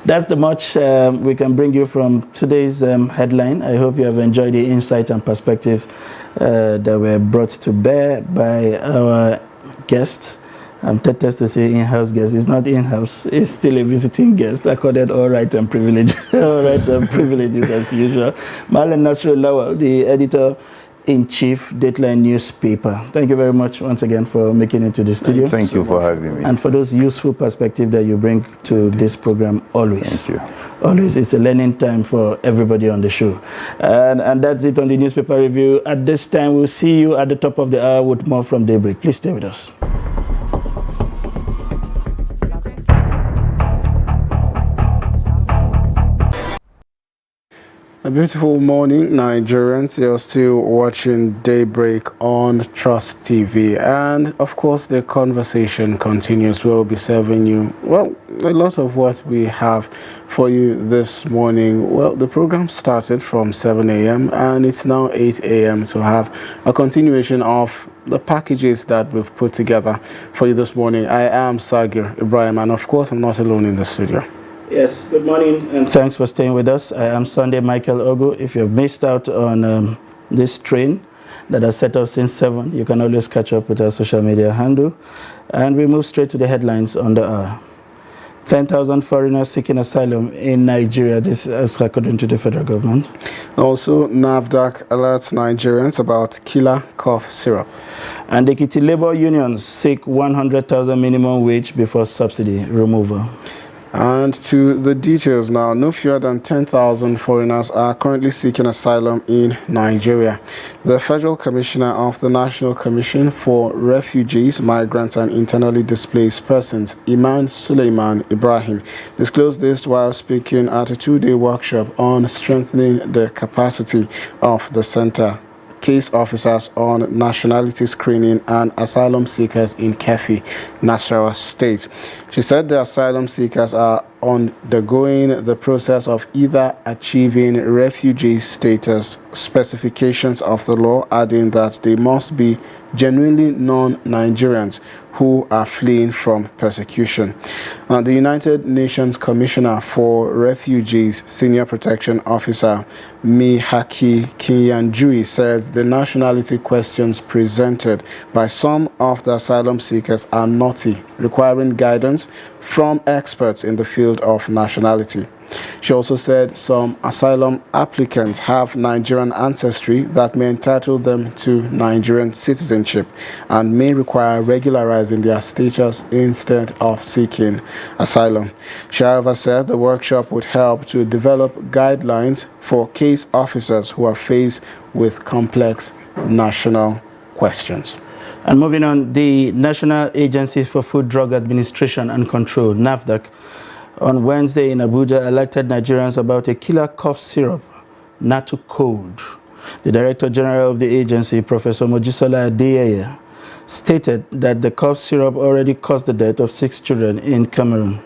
That's the much we can bring you from today's headline. I hope you have enjoyed the insight and perspective that were brought to bear by our guest. I'm tempted to say in-house guest. It's not in-house. It's still a visiting guest, accorded all right and privilege, all right and privileges as usual. Marlon Nasrullah, the editor-in-chief, Dateline newspaper. Thank you very much once again for making it to the studio. Thank you for having me. And for those useful perspectives that you bring to this program always. Thank you. Always. It's a learning time for everybody on the show. And that's it on the newspaper review. At this time, we'll see you at the top of the hour with more from Daybreak. Please stay with us. A beautiful morning, Nigerians. You're still watching Daybreak on Trust TV. And of course, the conversation continues. We'll be serving you, well, a lot of what we have for you this morning. Well, the program started from 7 a.m. and it's now 8 a.m. to have a continuation of the packages that we've put together for you this morning. I am Sagir Ibrahim, and of course, I'm not alone in the studio. Yes, good morning and thanks for staying with us. I am Sunday Michael Ogu. If you've missed out on this train that has set off since 7, you can always catch up with our social media handle. And we move straight to the headlines on the hour. 10,000 foreigners seeking asylum in Nigeria. This is according to the federal government. Also, NAFDAC alerts Nigerians about killer cough syrup. And the Ekiti labor unions seek 100,000 minimum wage before subsidy removal. And to the details now, no fewer than 10,000 foreigners are currently seeking asylum in Nigeria. The Federal Commissioner of the National Commission for Refugees, Migrants and Internally Displaced Persons, Iman Suleiman Ibrahim, disclosed this while speaking at a 2-day workshop on strengthening the capacity of the center. Case officers on nationality screening and asylum seekers in Kefi, Nasarawa State. She said the asylum seekers are undergoing the process of either achieving refugee status specifications of the law, adding that they must be genuinely non-Nigerians who are fleeing from persecution. The United Nations Commissioner for Refugees, Senior Protection Officer Mihaki Kinyanjui, said the nationality questions presented by some of the asylum seekers are knotty, requiring guidance from experts in the field of nationality. She also said some asylum applicants have Nigerian ancestry that may entitle them to Nigerian citizenship and may require regularizing their status instead of seeking asylum. She, however, said the workshop would help to develop guidelines for case officers who are faced with complex national questions. And moving on, the National Agency for Food, Drug Administration and Control, NAFDAC, on Wednesday in Abuja alerted Nigerians about a killer cough syrup, Natucold. The Director General of the agency, Professor Mojisola Adeyeye, stated that the cough syrup already caused the death of 6 children in Cameroon.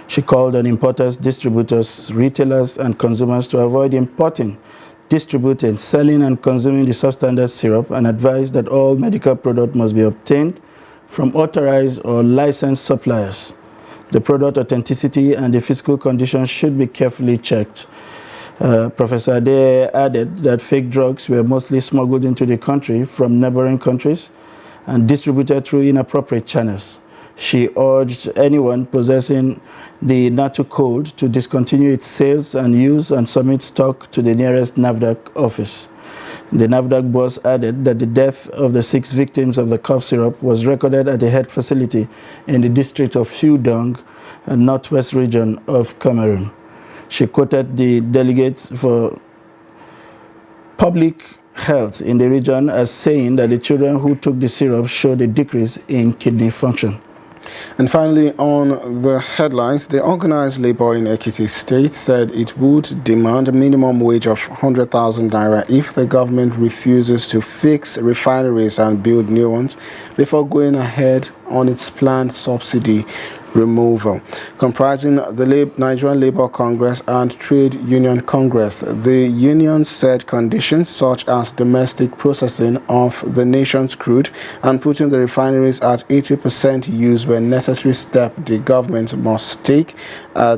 She called on importers, distributors, retailers, and consumers to avoid importing, distributing, selling, and consuming the substandard syrup, and advised that all medical products must be obtained from authorized or licensed suppliers. The product authenticity and the physical conditions should be carefully checked. Professor Adeyeye added that fake drugs were mostly smuggled into the country from neighboring countries and distributed through inappropriate channels. She urged anyone possessing the Natucold to discontinue its sales and use and submit stock to the nearest NAFDAC office. The NAFDAC boss added that the death of the 6 victims of the cough syrup was recorded at a health facility in the district of Fudong, a northwest region of Cameroon. She quoted the delegate for public health in the region as saying that the children who took the syrup showed a decrease in kidney function. And finally, on the headlines, the organized labor in Ekiti State said it would demand a minimum wage of 100,000 naira if the government refuses to fix refineries and build new ones before going ahead on its planned subsidy removal. Comprising the Nigerian Labour Congress and Trade Union Congress, the unions said conditions such as domestic processing of the nation's crude and putting the refineries at 80% use were necessary steps the government must take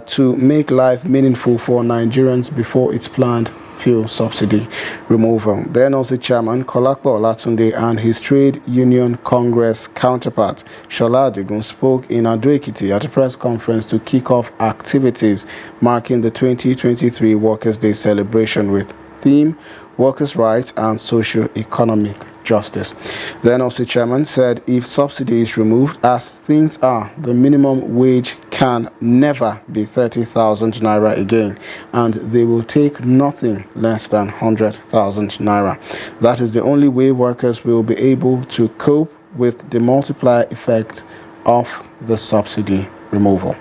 to make life meaningful for Nigerians before its planned fuel subsidy removal. The NLC chairman, Kolakbo Olatunde, and his Trade Union Congress counterpart, Shola Adigun, spoke in Ado-Ekiti at a press conference to kick off activities marking the 2023 Workers' Day celebration with theme Workers' Rights and Socio-Economic Justice. The NLC chairman said if subsidy is removed, as things are, the minimum wage can never be 30,000 naira again, and they will take nothing less than 100,000 naira. That is the only way workers will be able to cope with the multiplier effect of the subsidy removal.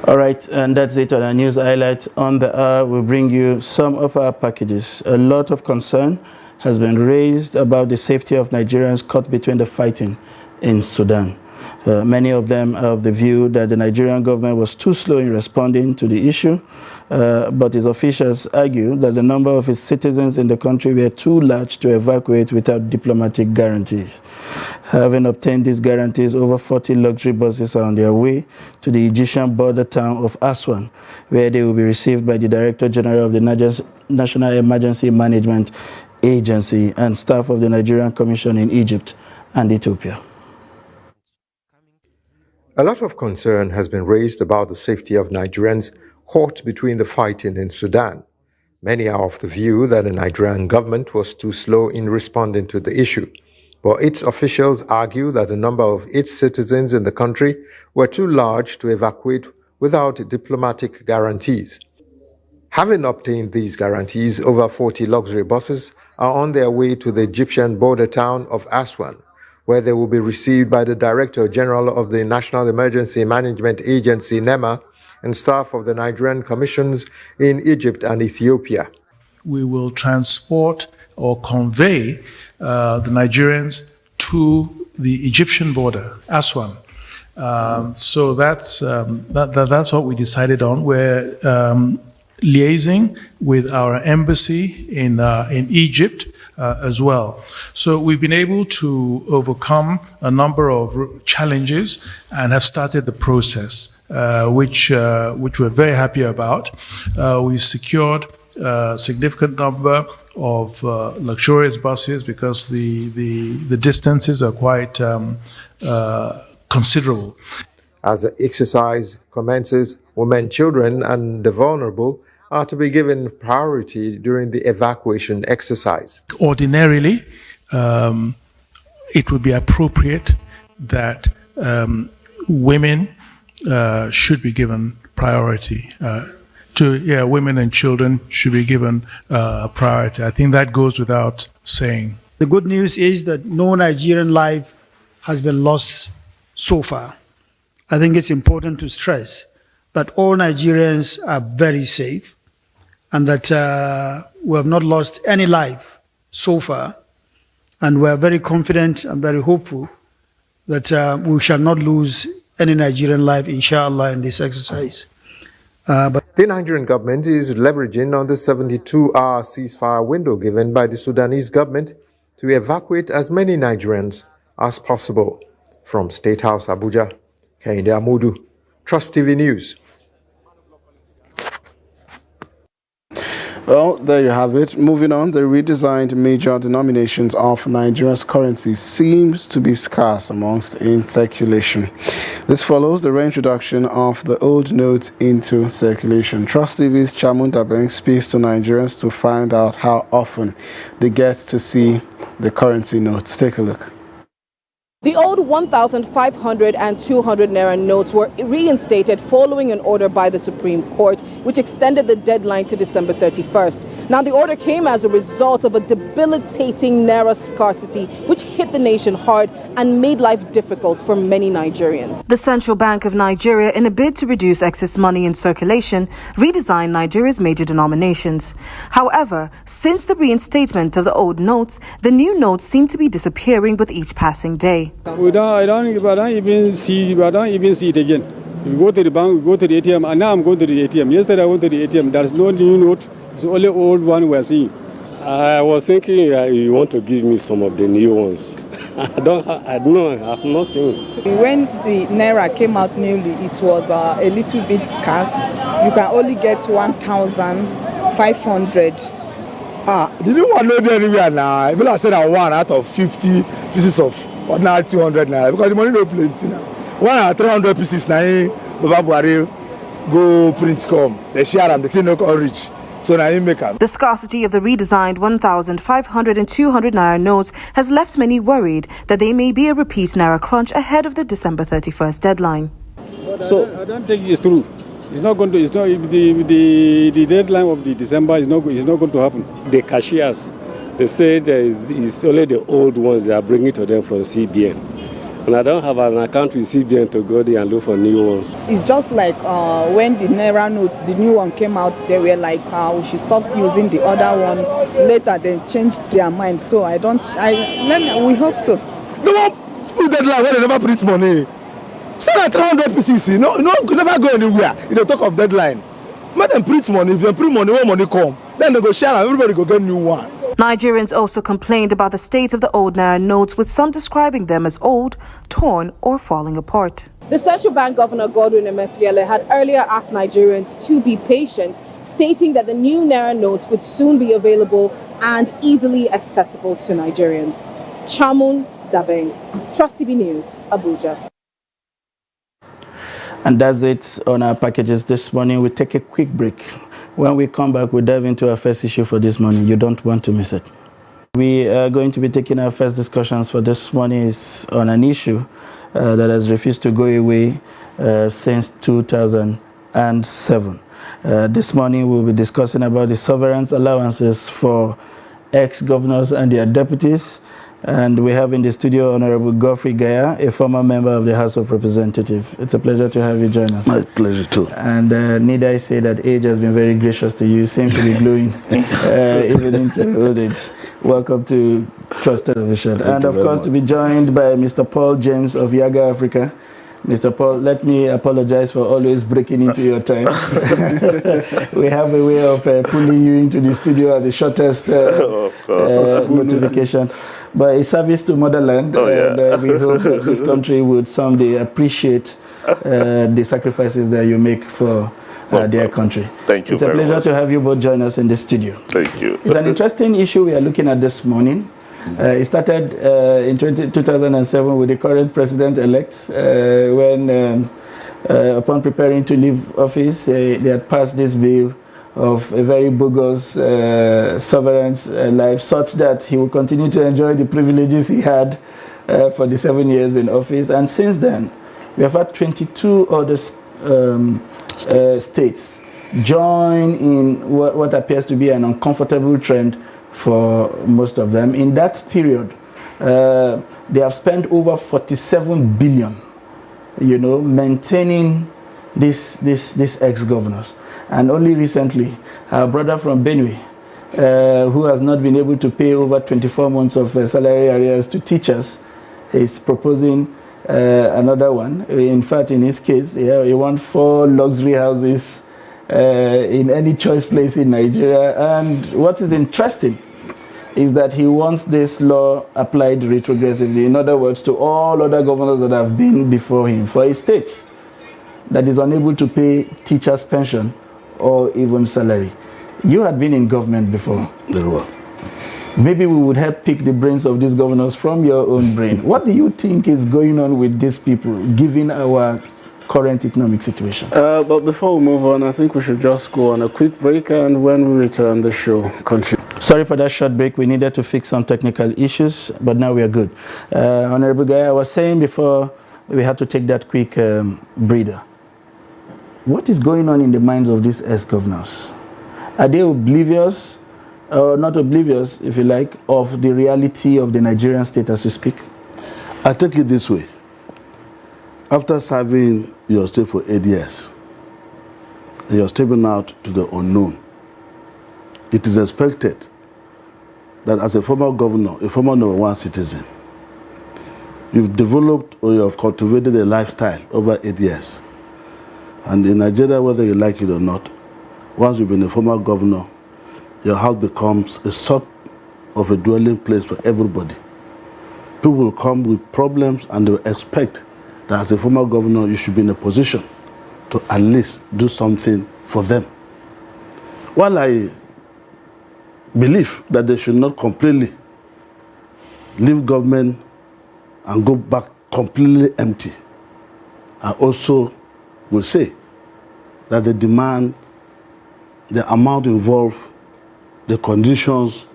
All right, and that's it on our news highlight. On the hour, we'll bring you some of our packages. A lot of concern has been raised about the safety of Nigerians caught between the fighting in Sudan. Many of them are of the view that the Nigerian government was too slow in responding to the issue, but its officials argue that the number of its citizens in the country were too large to evacuate without diplomatic guarantees. Having obtained these guarantees, over 40 luxury buses are on their way to the Egyptian border town of Aswan, where they will be received by the Director General of the National Emergency Management Agency and staff of the Nigerian Commission in Egypt and Ethiopia. A lot of concern has been raised about the safety of Nigerians caught between the fighting in Sudan. Many are of the view that the Nigerian government was too slow in responding to the issue, but its officials argue that the number of its citizens in the country were too large to evacuate without diplomatic guarantees. Having obtained these guarantees, over 40 luxury buses are on their way to the Egyptian border town of Aswan, where they will be received by the Director General of the National Emergency Management Agency, NEMA, and staff of the Nigerian commissions in Egypt and Ethiopia. We will transport or convey the Nigerians to the Egyptian border, Aswan. So that's what we decided on. We're liaising with our embassy in Egypt as well. So we've been able to overcome a number of challenges and have started the process, which we're very happy about. We secured a significant number of luxurious buses because the distances are quite considerable. As the exercise commences, women, children, and the vulnerable are to be given priority during the evacuation exercise. Ordinarily, it would be appropriate that women should be given priority. Women and children should be given priority. I think that goes without saying. The good news is that no Nigerian life has been lost so far. I think it's important to stress that all Nigerians are very safe and that we have not lost any life so far. And we are very confident and very hopeful that we shall not lose any Nigerian life, inshallah, in this exercise. But the Nigerian government is leveraging on the 72-hour ceasefire window given by the Sudanese government to evacuate as many Nigerians as possible. From State House, Abuja, Kehinde Amudu, Trust TV News. Well, there you have it. Moving on, the redesigned major denominations of Nigeria's currency seems to be scarce amongst in circulation. This follows the reintroduction of the old notes into circulation. Trust TV's Chamun Dabeng speaks to Nigerians to find out how often they get to see the currency notes. Take a look. The old 1,500 and 200 naira notes were reinstated following an order by the Supreme Court, which extended the deadline to December 31st. Now, the order came as a result of a debilitating naira scarcity, which hit the nation hard and made life difficult for many Nigerians. The Central Bank of Nigeria, in a bid to reduce excess money in circulation, redesigned Nigeria's major denominations. However, since the reinstatement of the old notes, the new notes seem to be disappearing with each passing day. I don't even see it again. We go to the bank, we go to the ATM, and now I'm going to the ATM. Yesterday I went to the ATM. There's no new note. It's only old one we're seeing. I was thinking you want to give me some of the new ones. I have not seen. When the naira came out newly, it was a little bit scarce. You can only get 1,500. The new one not there anywhere now. People are saying that 1 out of 50 pieces of ordinary 200 naira because the money no plenty now. 1 out of 300 pieces now, Baba Buhari go print come. They share them, the thing no come reach. So now you make them. The scarcity of the redesigned 1,500 and 200 naira notes has left many worried that they may be a repeat naira crunch ahead of the December 31st deadline. So I don't think it's true. It's not going to. It's not the deadline of the December is not going to happen. The cashiers, they say it's only the old ones they are bringing to them from CBN. And I don't have an account with CBN to go there and look for new ones. It's just like when the naira note, the new one came out, they were like, we should stop using the other one. Later, they changed their mind. So we hope so. They won't put deadline when they never print money. Say that 300 pieces, never go anywhere. If they talk of deadline, let them print money. If they print money, when money come, then they go share and everybody go get new one. Nigerians also complained about the state of the old naira notes, with some describing them as old, torn, or falling apart. The Central Bank Governor Godwin Emefiele had earlier asked Nigerians to be patient, stating that the new naira notes would soon be available and easily accessible to Nigerians. Chamun Dabeng, Trust TV News, Abuja. And that's it on our packages this morning. We take a quick break. When we come back, we dive into our first issue for this morning. You don't want to miss it. We are going to be taking our first discussions for this morning is on an issue that has refused to go away since 2007. This morning, we'll be discussing about the sovereign's allowances for ex-governors and their deputies. And we have in the studio Honorable Godfrey Gaya, a former member of the House of Representatives. It's a pleasure to have you join us. My pleasure too. And need I say that age has been very gracious to you. You seem to be glowing even into old age. Welcome to Trust Television. And of course, to be joined by Mr. Paul James of Yaga Africa. Mr. Paul, let me apologize for always breaking into your time. We have a way of pulling you into the studio at the shortest notification. But it's service to motherland, and we hope that this country would someday appreciate the sacrifices that you make for their country. Thank you. It's a pleasure to have you both join us in the studio. Thank you. It's an interesting issue we are looking at this morning. It started in 2007 with the current president-elect when upon preparing to leave office, they had passed this bill of a very bogus sovereign's life, such that he will continue to enjoy the privileges he had for the 7 years in office. And since then, we have had 22 other states join in what appears to be an uncomfortable trend for most of them. In that period, they have spent over 47 billion, maintaining these ex-governors. And only recently, our brother from Benue, who has not been able to pay over 24 months of salary arrears to teachers, is proposing another one. In fact, in his case, he wants 4 luxury houses in any choice place in Nigeria. And what is interesting is that he wants this law applied retrogressively. In other words, to all other governors that have been before him, for a state that is unable to pay teachers' pension or even salary. You had been in government before. Very well. Maybe we would help pick the brains of these governors from your own brain. What do you think is going on with these people, given our current economic situation? But before we move on, I think we should just go on a quick break, and when we return, the show continue. Sorry for that short break. We needed to fix some technical issues, but now we are good. Honorable Guy, I was saying before we had to take that quick breather. What is going on in the minds of these ex-governors? Are they oblivious, or not oblivious, if you like, of the reality of the Nigerian state as we speak? I take it this way. After serving your state for 8 years, you're stepping out to the unknown. It is expected that as a former governor, a former number 1 citizen, you've developed or you have cultivated a lifestyle over 8 years. And in Nigeria, whether you like it or not, once you've been a former governor, your house becomes a sort of a dwelling place for everybody. People will come with problems and they will expect that as a former governor, you should be in a position to at least do something for them. While I believe that they should not completely leave government and go back completely empty, I also will say that the demand, the amount involved, the conditions,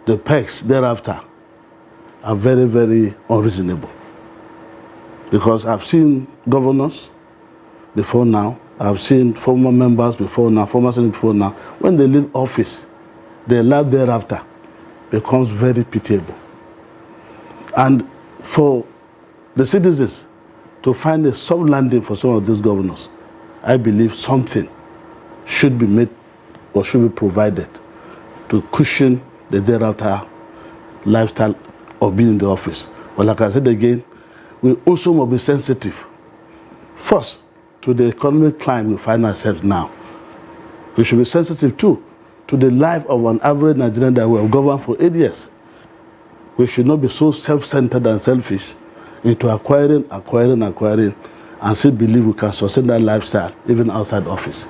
the perks thereafter are very, very unreasonable. Because I've seen governors before now, I've seen former members before now, former senators before now. When they leave office, their life thereafter becomes very pitiable. And for the citizens to find a soft landing for some of these governors, I believe something should be made or should be provided to cushion the thereafter lifestyle of being in the office. But like I said again, we also must be sensitive, first, to the economic climate we find ourselves now. We should be sensitive too to the life of an average Nigerian that we have governed for 8 years. We should not be so self-centered and selfish into acquiring, and still believe we can sustain that lifestyle even outside office.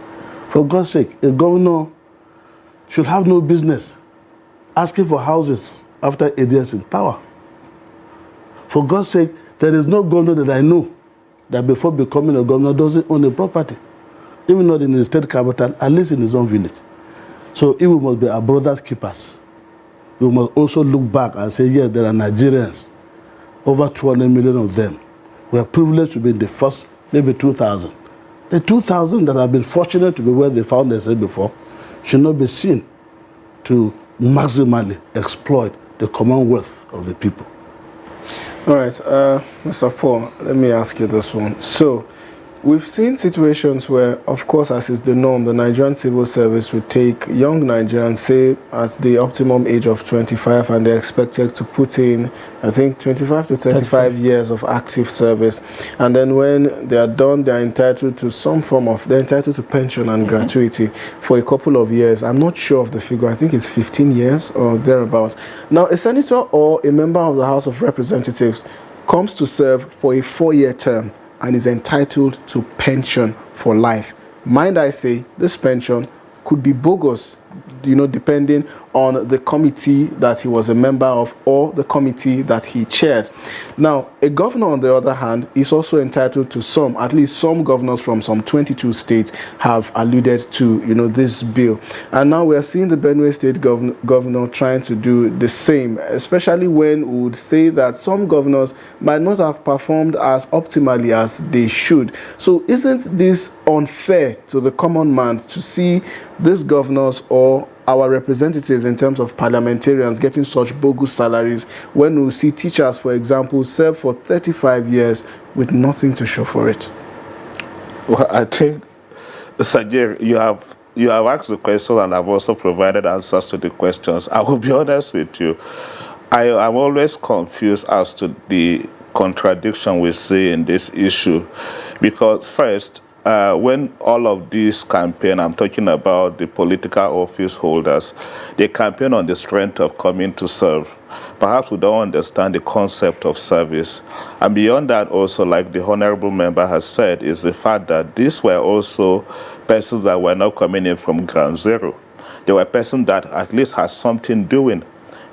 For God's sake, a governor should have no business asking for houses after 8 years in power. For God's sake, there is no governor that I know that before becoming a governor doesn't own a property, even not in the state capital, at least in his own village. So if we must be our brother's keepers, we must also look back and say, yes, there are Nigerians, over 200 million of them. We are privileged to be in the first, maybe 2,000. The 2,000 that have been fortunate to be where they found themselves before should not be seen to maximally exploit the commonwealth of the people. All right, Mr. Paul, let me ask you this one. So, we've seen situations where, of course, as is the norm, the Nigerian civil service would take young Nigerians, say, at the optimum age of 25, and they're expected to put in, I think, 25 to 35 years of active service. And then when they are done, they're entitled to some form of, they're entitled to pension and gratuity for a couple of years. I'm not sure of the figure. I think it's 15 years or thereabouts. Now, a senator or a member of the House of Representatives comes to serve for a 4-year term and is entitled to pension for life. Mind I say, this pension could be bogus depending on the committee that he was a member of or the committee that he chaired. Now, a governor, on the other hand, is also entitled to at least some governors from some 22 states have alluded to, this bill. And now we are seeing the Benue State governor trying to do the same, especially when we would say that some governors might not have performed as optimally as they should. So isn't this unfair to the common man to see these governors or our representatives in terms of parliamentarians getting such bogus salaries when we see teachers, for example, serve for 35 years with nothing to show for it? Well, I think, Sajir, you have asked the question and I've also provided answers to the questions. I will be honest with you. I'm always confused as to the contradiction we see in this issue, because first, when all of these campaign, I'm talking about the political office holders, they campaign on the strength of coming to serve. Perhaps we don't understand the concept of service. And beyond that also, like the honorable member has said, is the fact that these were also persons that were not coming in from ground zero. They were persons that at least had something doing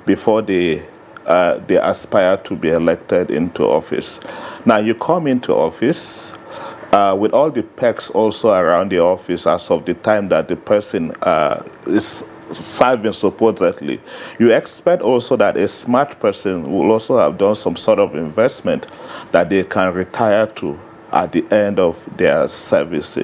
before they aspire to be elected into office. Now you come into office with all the perks also around the office as of the time that the person is serving supposedly. You expect also that a smart person will also have done some sort of investment that they can retire to at the end of their service.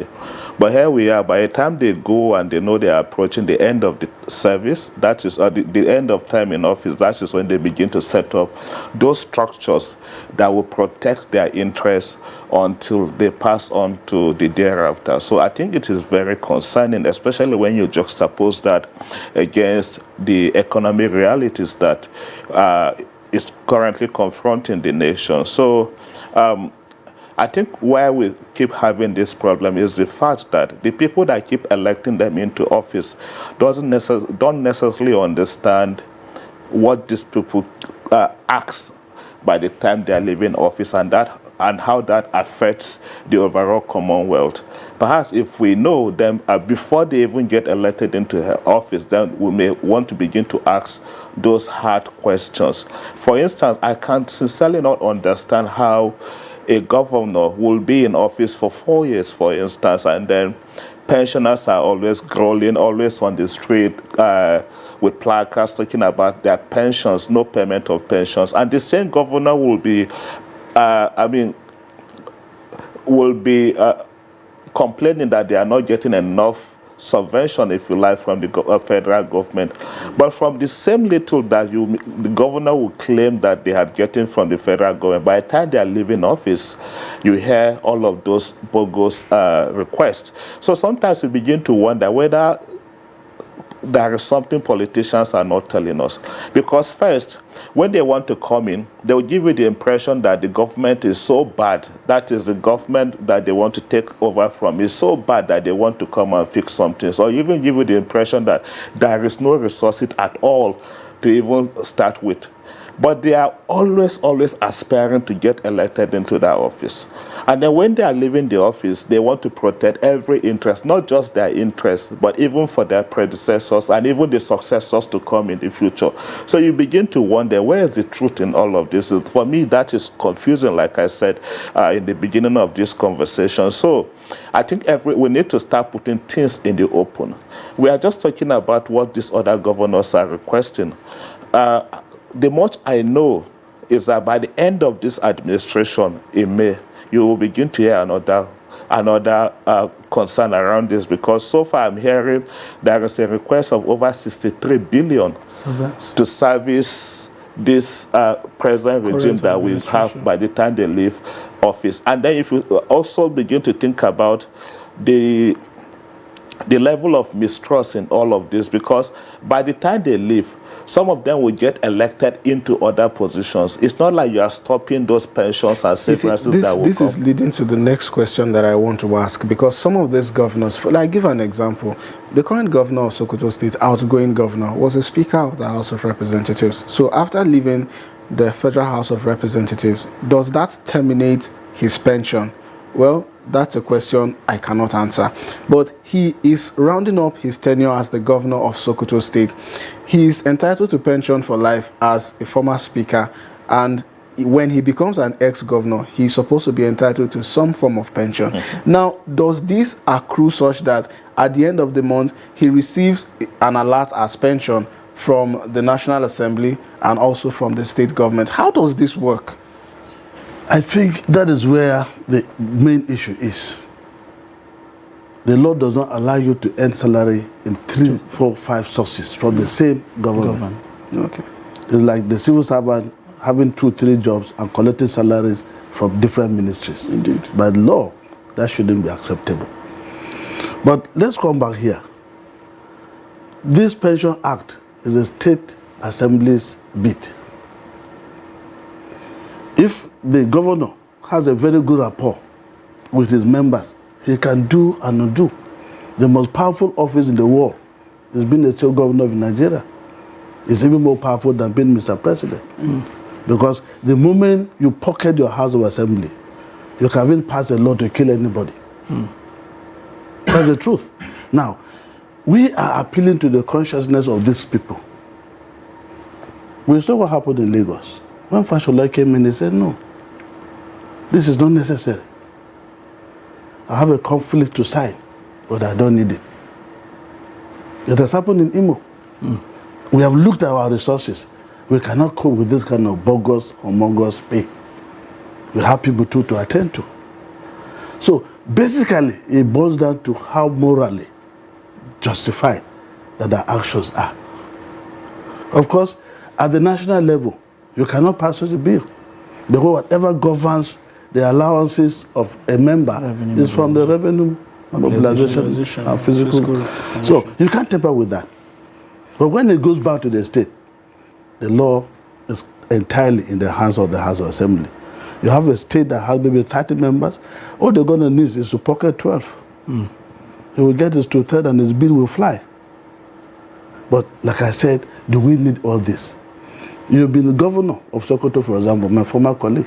But here we are, by the time they go and they know they are approaching the end of the service, that is the end of time in office, that is when they begin to set up those structures that will protect their interests until they pass on to the thereafter. So I think it is very concerning, especially when you juxtapose that against the economic realities that is currently confronting the nation. So I think where we keep having this problem is the fact that the people that keep electing them into office don't necessarily understand what these people ask by the time they are leaving office, and how that affects the overall Commonwealth. Perhaps if we know them before they even get elected into office, then we may want to begin to ask those hard questions. For instance, I can sincerely not understand how a governor will be in office for 4 years, for instance, and then pensioners are always growling, always on the street with placards talking about their pensions, no payment of pensions. And the same governor will be, complaining that they are not getting enough subvention, if you like, from the federal government. But from the same little that the governor will claim that they are getting from the federal government, by the time they are leaving office, you hear all of those bogus requests. So sometimes you begin to wonder whether there is something politicians are not telling us. Because first, when they want to come in, they will give you the impression that the government is so bad, that is the government that they want to take over from is so bad that they want to come and fix something. So even give you the impression that there is no resources at all to even start with. But they are always aspiring to get elected into that office. And then when they are leaving the office, they want to protect every interest, not just their interest, but even for their predecessors and even the successors to come in the future. So you begin to wonder, where is the truth in all of this? For me, that is confusing, like I said in the beginning of this conversation. So I think we need to start putting things in the open. We are just talking about what these other governors are requesting. The much I know is that by the end of this administration in May, you will begin to hear another concern around this, because so far I'm hearing there is a request of over 63 billion to service this present regime that we have by the time they leave office. And then if you also begin to think about the level of mistrust in all of this, because by the time they leave, some of them will get elected into other positions. It's not like you are stopping those pensions and savings that will come. This is leading to the next question that I want to ask, because some of these governors, like give an example, the current governor of Sokoto State, outgoing governor, was a Speaker of the House of Representatives. So after leaving the Federal House of Representatives, does that terminate his pension? Well, that's a question I cannot answer. But he is rounding up his tenure as the governor of Sokoto State. He is entitled to pension for life as a former speaker, and when he becomes an ex-governor, he's supposed to be entitled to some form of pension. Now, does this accrue such that at the end of the month, he receives an alert as pension from the National Assembly and also from the state government? How does this work? I think that is where the main issue is. The law does not allow you to earn salary in 3, 4, 5 sources from the same government. Okay. It's like the civil servant having 2, 3 jobs and collecting salaries from different ministries. Indeed. By law, that shouldn't be acceptable. But let's come back here. This Pension Act is a state assembly's bit. If the governor has a very good rapport with his members, he can do and undo. The most powerful office in the world is being the state governor of Nigeria. It's even more powerful than being Mr. President. Because the moment you pocket your House of Assembly, you can even pass a law to kill anybody. That's the truth. Now, we are appealing to the consciousness of these people. We saw what happened in Lagos. When Fashola came in, he said, no, this is not necessary. I have a conflict to sign, but I don't need it. It has happened in Imo. We have looked at our resources. We cannot cope with this kind of bogus, humongous pay. We have people to attend to. So basically, it boils down to how morally justified that our actions are. Of course, at the national level, you cannot pass such a bill. Because whatever governs the allowances of a member is from the revenue mobilization and physical. So you can't tamper with that. But when it goes back to the state, the law is entirely in the hands of the House of Assembly. You have a state that has maybe 30 members. All they're going to need is to pocket 12. He will get his 2/3 and his bill will fly. But like I said, do we need all this? You've been the governor of Sokoto, for example, my former colleague.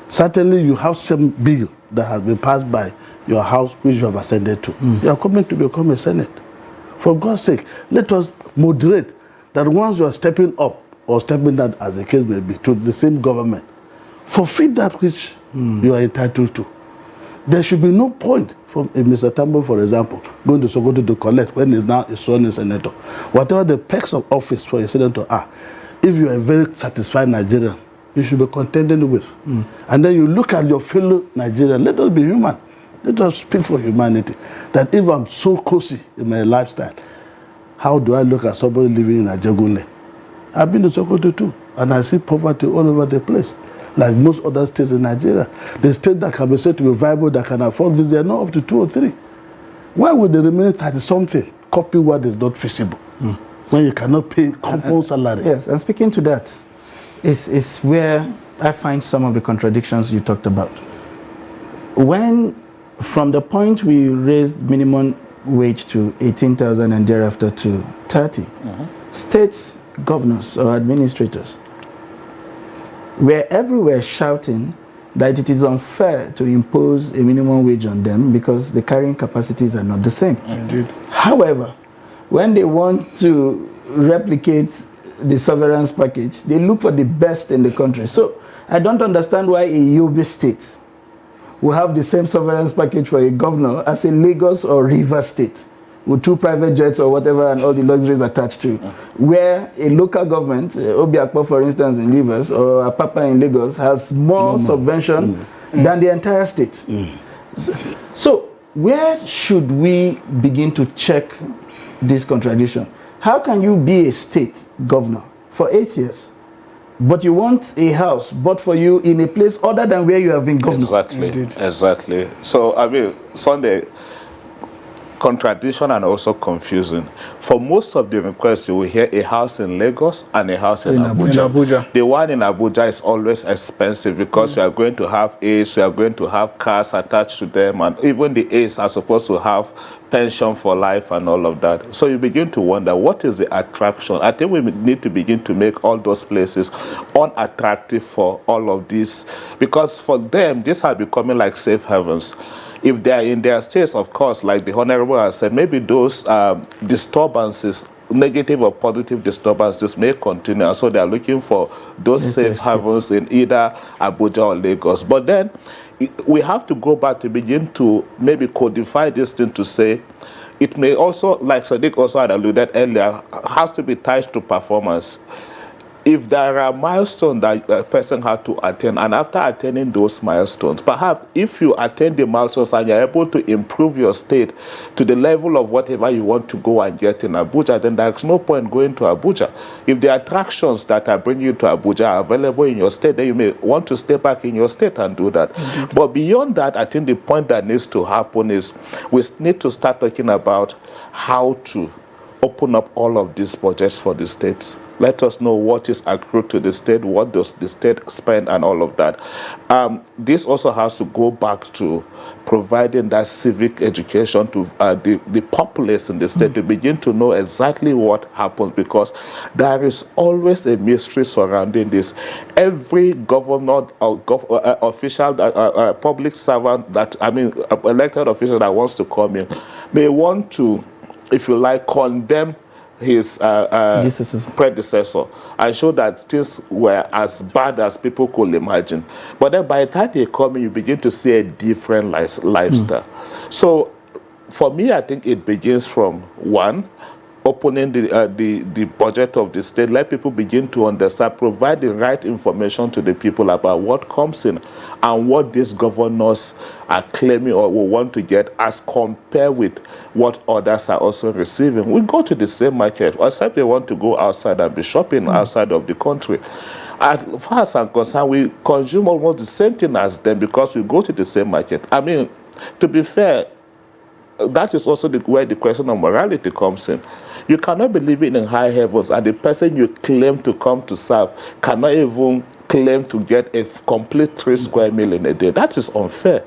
Certainly you have some bill that has been passed by your house which you have ascended to. You are coming to become a Senate. For God's sake, let us moderate that once you are stepping up or stepping down, as the case may be, to the same government, forfeit that which you are entitled to. There should be no point for Mr. Tambo, for example, going to Sokoto to collect when he's now a sworn senator. Whatever the perks of office for a senator are, if you are a very satisfied Nigerian, you should be contending with. And then you look at your fellow Nigerian. Let us be human. Let us speak for humanity. That if I'm so cozy in my lifestyle, how do I look at somebody living in Ajegunle? I've been to Sokoto too, and I see poverty all over the place. Like most other states in Nigeria. The state that can be said to be viable, that can afford this, they are not up to 2 or 3. Why would the remaining 30-something copy what is not feasible? When you cannot pay compound salary. Yes, and speaking to that, is where I find some of the contradictions you talked about. When, from the point we raised minimum wage to 18,000 and thereafter to 30, states, governors or administrators were everywhere shouting that it is unfair to impose a minimum wage on them because the carrying capacities are not the same. Indeed. However, when they want to replicate the sovereign's package, they look for the best in the country. So I don't understand why a Yobe state will have the same sovereign's package for a governor as a Lagos or Rivers state with 2 private jets or whatever and all the luxuries attached to, where a local government, Obiakpo for instance in Rivers or Apapa in Lagos, has more subvention than the entire state. So where should we begin to check this contradiction? How can you be a state governor for 8 years, but you want a house bought for you in a place other than where you have been governor? Exactly. So, I mean, Sunday, contradiction and also confusing. For most of the requests, you will hear a house in Lagos and a house in Abuja. The one in Abuja is always expensive because you are going to have A's, you are going to have cars attached to them, and even the A's are supposed to have pension for life and all of that. So you begin to wonder, what is the attraction? I think we need to begin to make all those places unattractive for all of this, because for them, these are becoming like safe havens. If they are in their states, of course, like the Honorable has said, maybe those disturbances, negative or positive disturbances, may continue. And so they are looking for those safe havens in either Abuja or Lagos. But then we have to go back to begin to maybe codify this thing to say it may also, like Sadiq also had alluded earlier, has to be tied to performance. If there are milestones that a person had to attain, and after attaining those milestones, perhaps if you attain the milestones and you're able to improve your state to the level of whatever you want to go and get in Abuja, then there's no point going to Abuja. If the attractions that are bringing you to Abuja are available in your state, then you may want to stay back in your state and do that. But beyond that, I think the point that needs to happen is we need to start talking about how to open up all of these budgets for the states. Let us know what is accrued to the state, what does the state spend, and all of that. This also has to go back to providing that civic education to the populace in the state to begin to know exactly what happens, because there is always a mystery surrounding this. Every governor or official, public servant that, elected official that wants to come in may want to, if you like, condemn his predecessor and show that things were as bad as people could imagine. But then by the time they come in, you begin to see a different lifestyle. So for me, I think it begins from one, opening the budget of the state, let people begin to understand, provide the right information to the people about what comes in and what these governors are claiming or will want to get as compared with what others are also receiving. We go to the same market, except they want to go outside and be shopping outside of the country. As far as I'm concerned, we consume almost the same thing as them because we go to the same market. I mean, to be fair, that is also where the question of morality comes in. You cannot be living in high heavens and the person you claim to come to serve cannot even claim to get a complete 3 square meal in a day. That is unfair.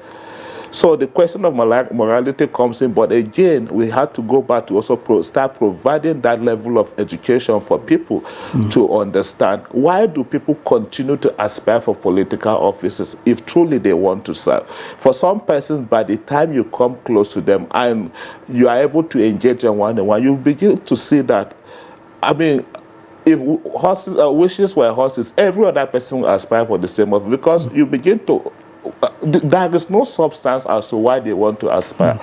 So the question of morality comes in, but again, we have to go back to also start providing that level of education for people to understand, why do people continue to aspire for political offices if truly they want to serve? For some persons, by the time you come close to them and you are able to engage in one-on-one, you begin to see that, I mean, if horses, wishes were horses, every other person will aspire for the same office, because you begin to there is no substance as to why they want to aspire.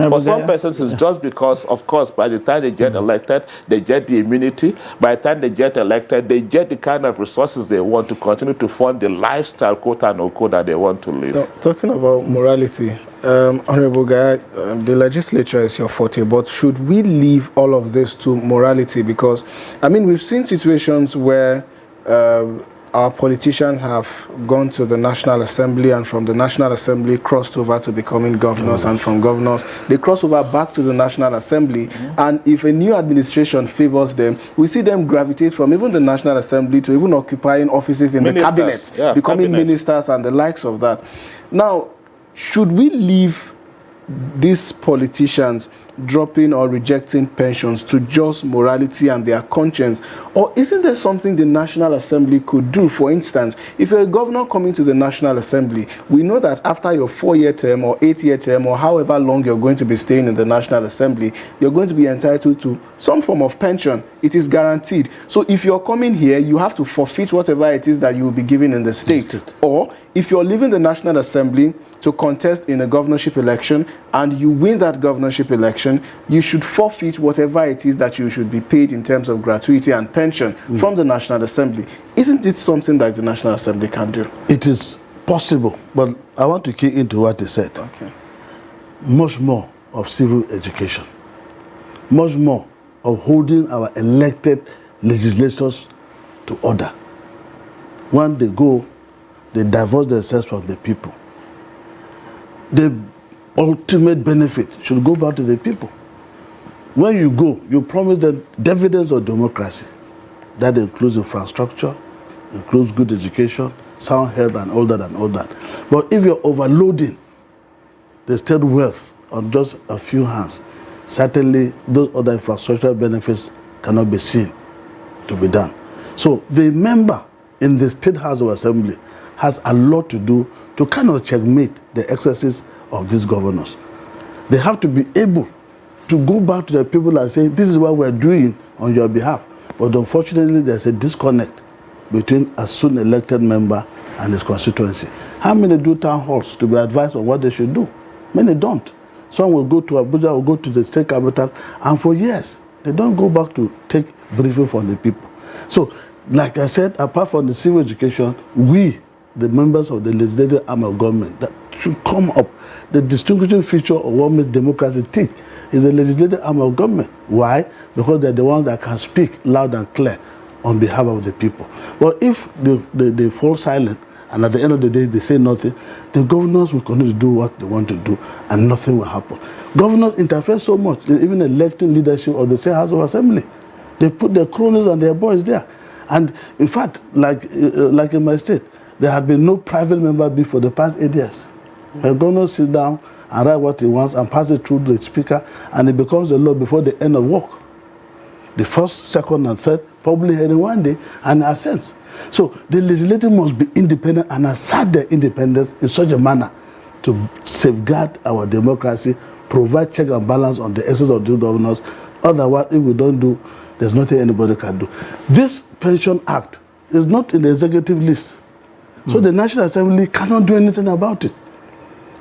For some persons, it's just because, of course, by the time they get elected, they get the immunity. By the time they get elected, they get the kind of resources they want to continue to fund the lifestyle, quote and unquote, that they want to live. Now, talking about morality, Honorable Guy, the legislature is your forte, but should we leave all of this to morality? Because, I mean, we've seen situations where our politicians have gone to the National Assembly, and from the National Assembly crossed over to becoming governors, and from governors they cross over back to the National Assembly. And if a new administration favors them, we see them gravitate from even the National Assembly to even occupying offices in the cabinet, becoming ministers and the likes of that. Now, should we leave these politicians dropping or rejecting pensions to just morality and their conscience? Or isn't there something the National Assembly could do? For instance, if you're a governor coming to the National Assembly, we know that after your 4-year term or 8-year term or however long you're going to be staying in the National Assembly, you're going to be entitled to some form of pension. It is guaranteed. So if you're coming here, you have to forfeit whatever it is that you will be given in the state. Or if you're leaving the National Assembly to contest in a governorship election and you win that governorship election, you should forfeit whatever it is that you should be paid in terms of gratuity and pension from the National Assembly. Isn't it something that the National Assembly can do? It is possible, but I want to key into what he said. Okay. Much more of civil education. Much more of holding our elected legislators to order. When they go, they divorce themselves from the people. The ultimate benefit should go back to the people. When you go, you promise them dividends of democracy. That includes infrastructure, includes good education, sound health, and all that and all that. But if you're overloading the state wealth on just a few hands, certainly those other infrastructural benefits cannot be seen to be done. So the member in the State House of Assembly has a lot to do to kind of checkmate the excesses of these governors. They have to be able to go back to the people and say, this is what we're doing on your behalf. But unfortunately, there's a disconnect between a soon elected member and his constituency. How many do town halls to be advised on what they should do? Many don't. Some will go to Abuja or go to the state capital, and for years, they don't go back to take briefing from the people. So, like I said, apart from the civil education, we, the members of the legislative arm of government, that should come up. The distinguishing feature of what makes democracy tick is the legislative arm of government. Why? Because they're the ones that can speak loud and clear on behalf of the people. But if they fall silent, and at the end of the day they say nothing, the governors will continue to do what they want to do, and nothing will happen. Governors interfere so much in even electing leadership of the State House of Assembly. They put their cronies and their boys there. And in fact, like in my state, there had been no private member bill for the past 8 years. The governor sits down and write what he wants and pass it through the speaker, and it becomes a law before the end of work. The first, second, and third probably hearing one day and assents. So the legislature must be independent and assert their independence in such a manner to safeguard our democracy, provide check and balance on the essence of the governors. Otherwise, if we don't do, there's nothing anybody can do. This Pension Act is not in the executive list. So the National Assembly cannot do anything about it.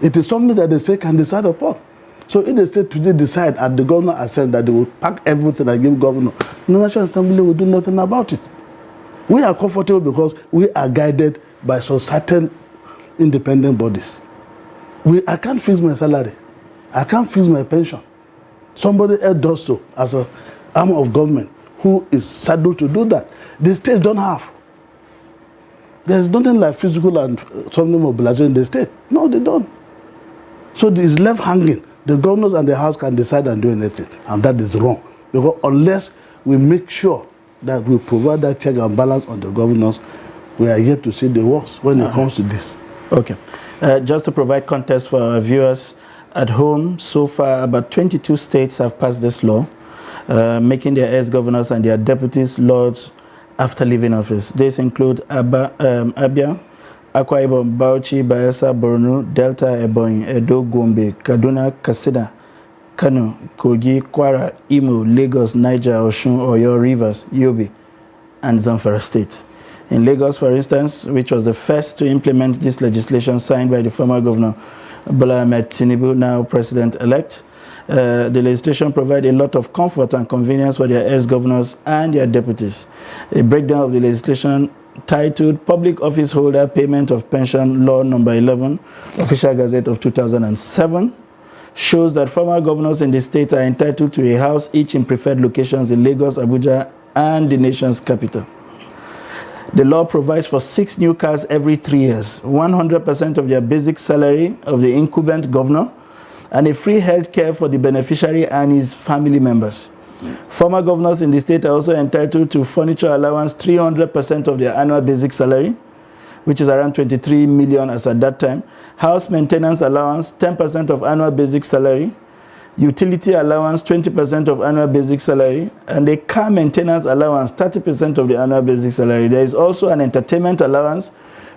It is something that the state can decide upon. So if the state today decide at the governor assent that they will pack everything and give governor, the National Assembly will do nothing about it. We are comfortable because we are guided by some certain independent bodies. I can't fix my salary. I can't fix my pension. Somebody else does so as an arm of government who is saddled to do that. The states don't have. There's nothing like physical and something mobilization in the state. No, they don't. So it is left hanging. The governors and the house can decide and do anything, and that is wrong. Because unless we make sure that we provide that check and balance on the governors, we are yet to see the worst when it comes to this. Okay. Just to provide context for our viewers at home, so far about 22 states have passed this law, making their ex-governors and their deputies lords after leaving office. These include Abia, Akwa Ibom, Bauchi, Bayelsa, Borno, Delta, Ebonyi, Edo, Gombe, Kaduna, Katsina, Kano, Kogi, Kwara, Imo, Lagos, Niger, Osun, Oyo, Rivers, Yobe, and Zamfara states. In Lagos, for instance, which was the first to implement this legislation signed by the former governor, Bola Ahmed Tinubu, now president-elect, the legislation provides a lot of comfort and convenience for their ex-governors and their deputies. A breakdown of the legislation titled Public Office Holder Payment of Pension Law Number 11, Official Gazette of 2007, shows that former governors in the state are entitled to a house each in preferred locations in Lagos, Abuja, and the nation's capital. The law provides for 6 new cars every 3 years, 100% of their basic salary of the incumbent governor, and a free health care for the beneficiary and his family members. Former governors in the state are also entitled to furniture allowance 300% of their annual basic salary, which is around 23 million as at that time, house maintenance allowance 10% of annual basic salary, utility allowance 20% of annual basic salary, and a car maintenance allowance 30% of the annual basic salary. There is also an entertainment allowance,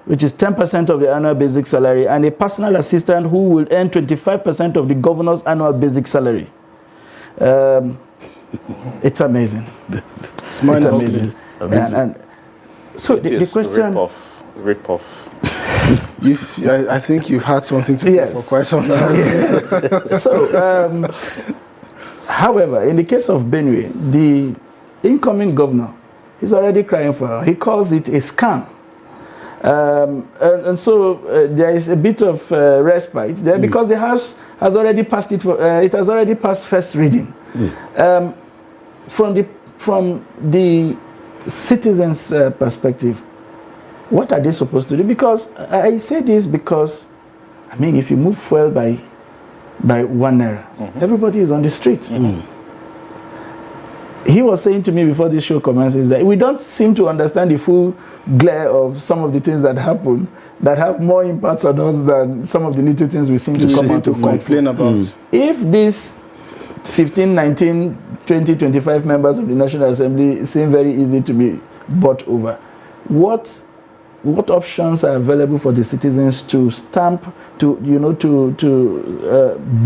which is 10% of the annual basic salary, and a personal assistant who will earn 25% of the governor's annual basic salary. It's amazing. It's amazing. Amazing. So the question... Rip off. I think you've had something to say for quite some time. So, however, in the case of Benue, the incoming governor is already crying for her. He calls it a scam. And so there is a bit of respite there because the House has already passed it. It has already passed first reading. From the citizens' perspective, what are they supposed to do? Because I say this because, I mean, if you move fuel by 1 naira, everybody is on the street. he was saying to me before this show commences that we don't seem to understand the full glare of some of the things that happen that have more impacts on us than some of the little things we seem to come out to complain about. If these 15, 19, 20, 25 members of the National Assembly seem very easy to be bought over, what options are available for the citizens to stamp, to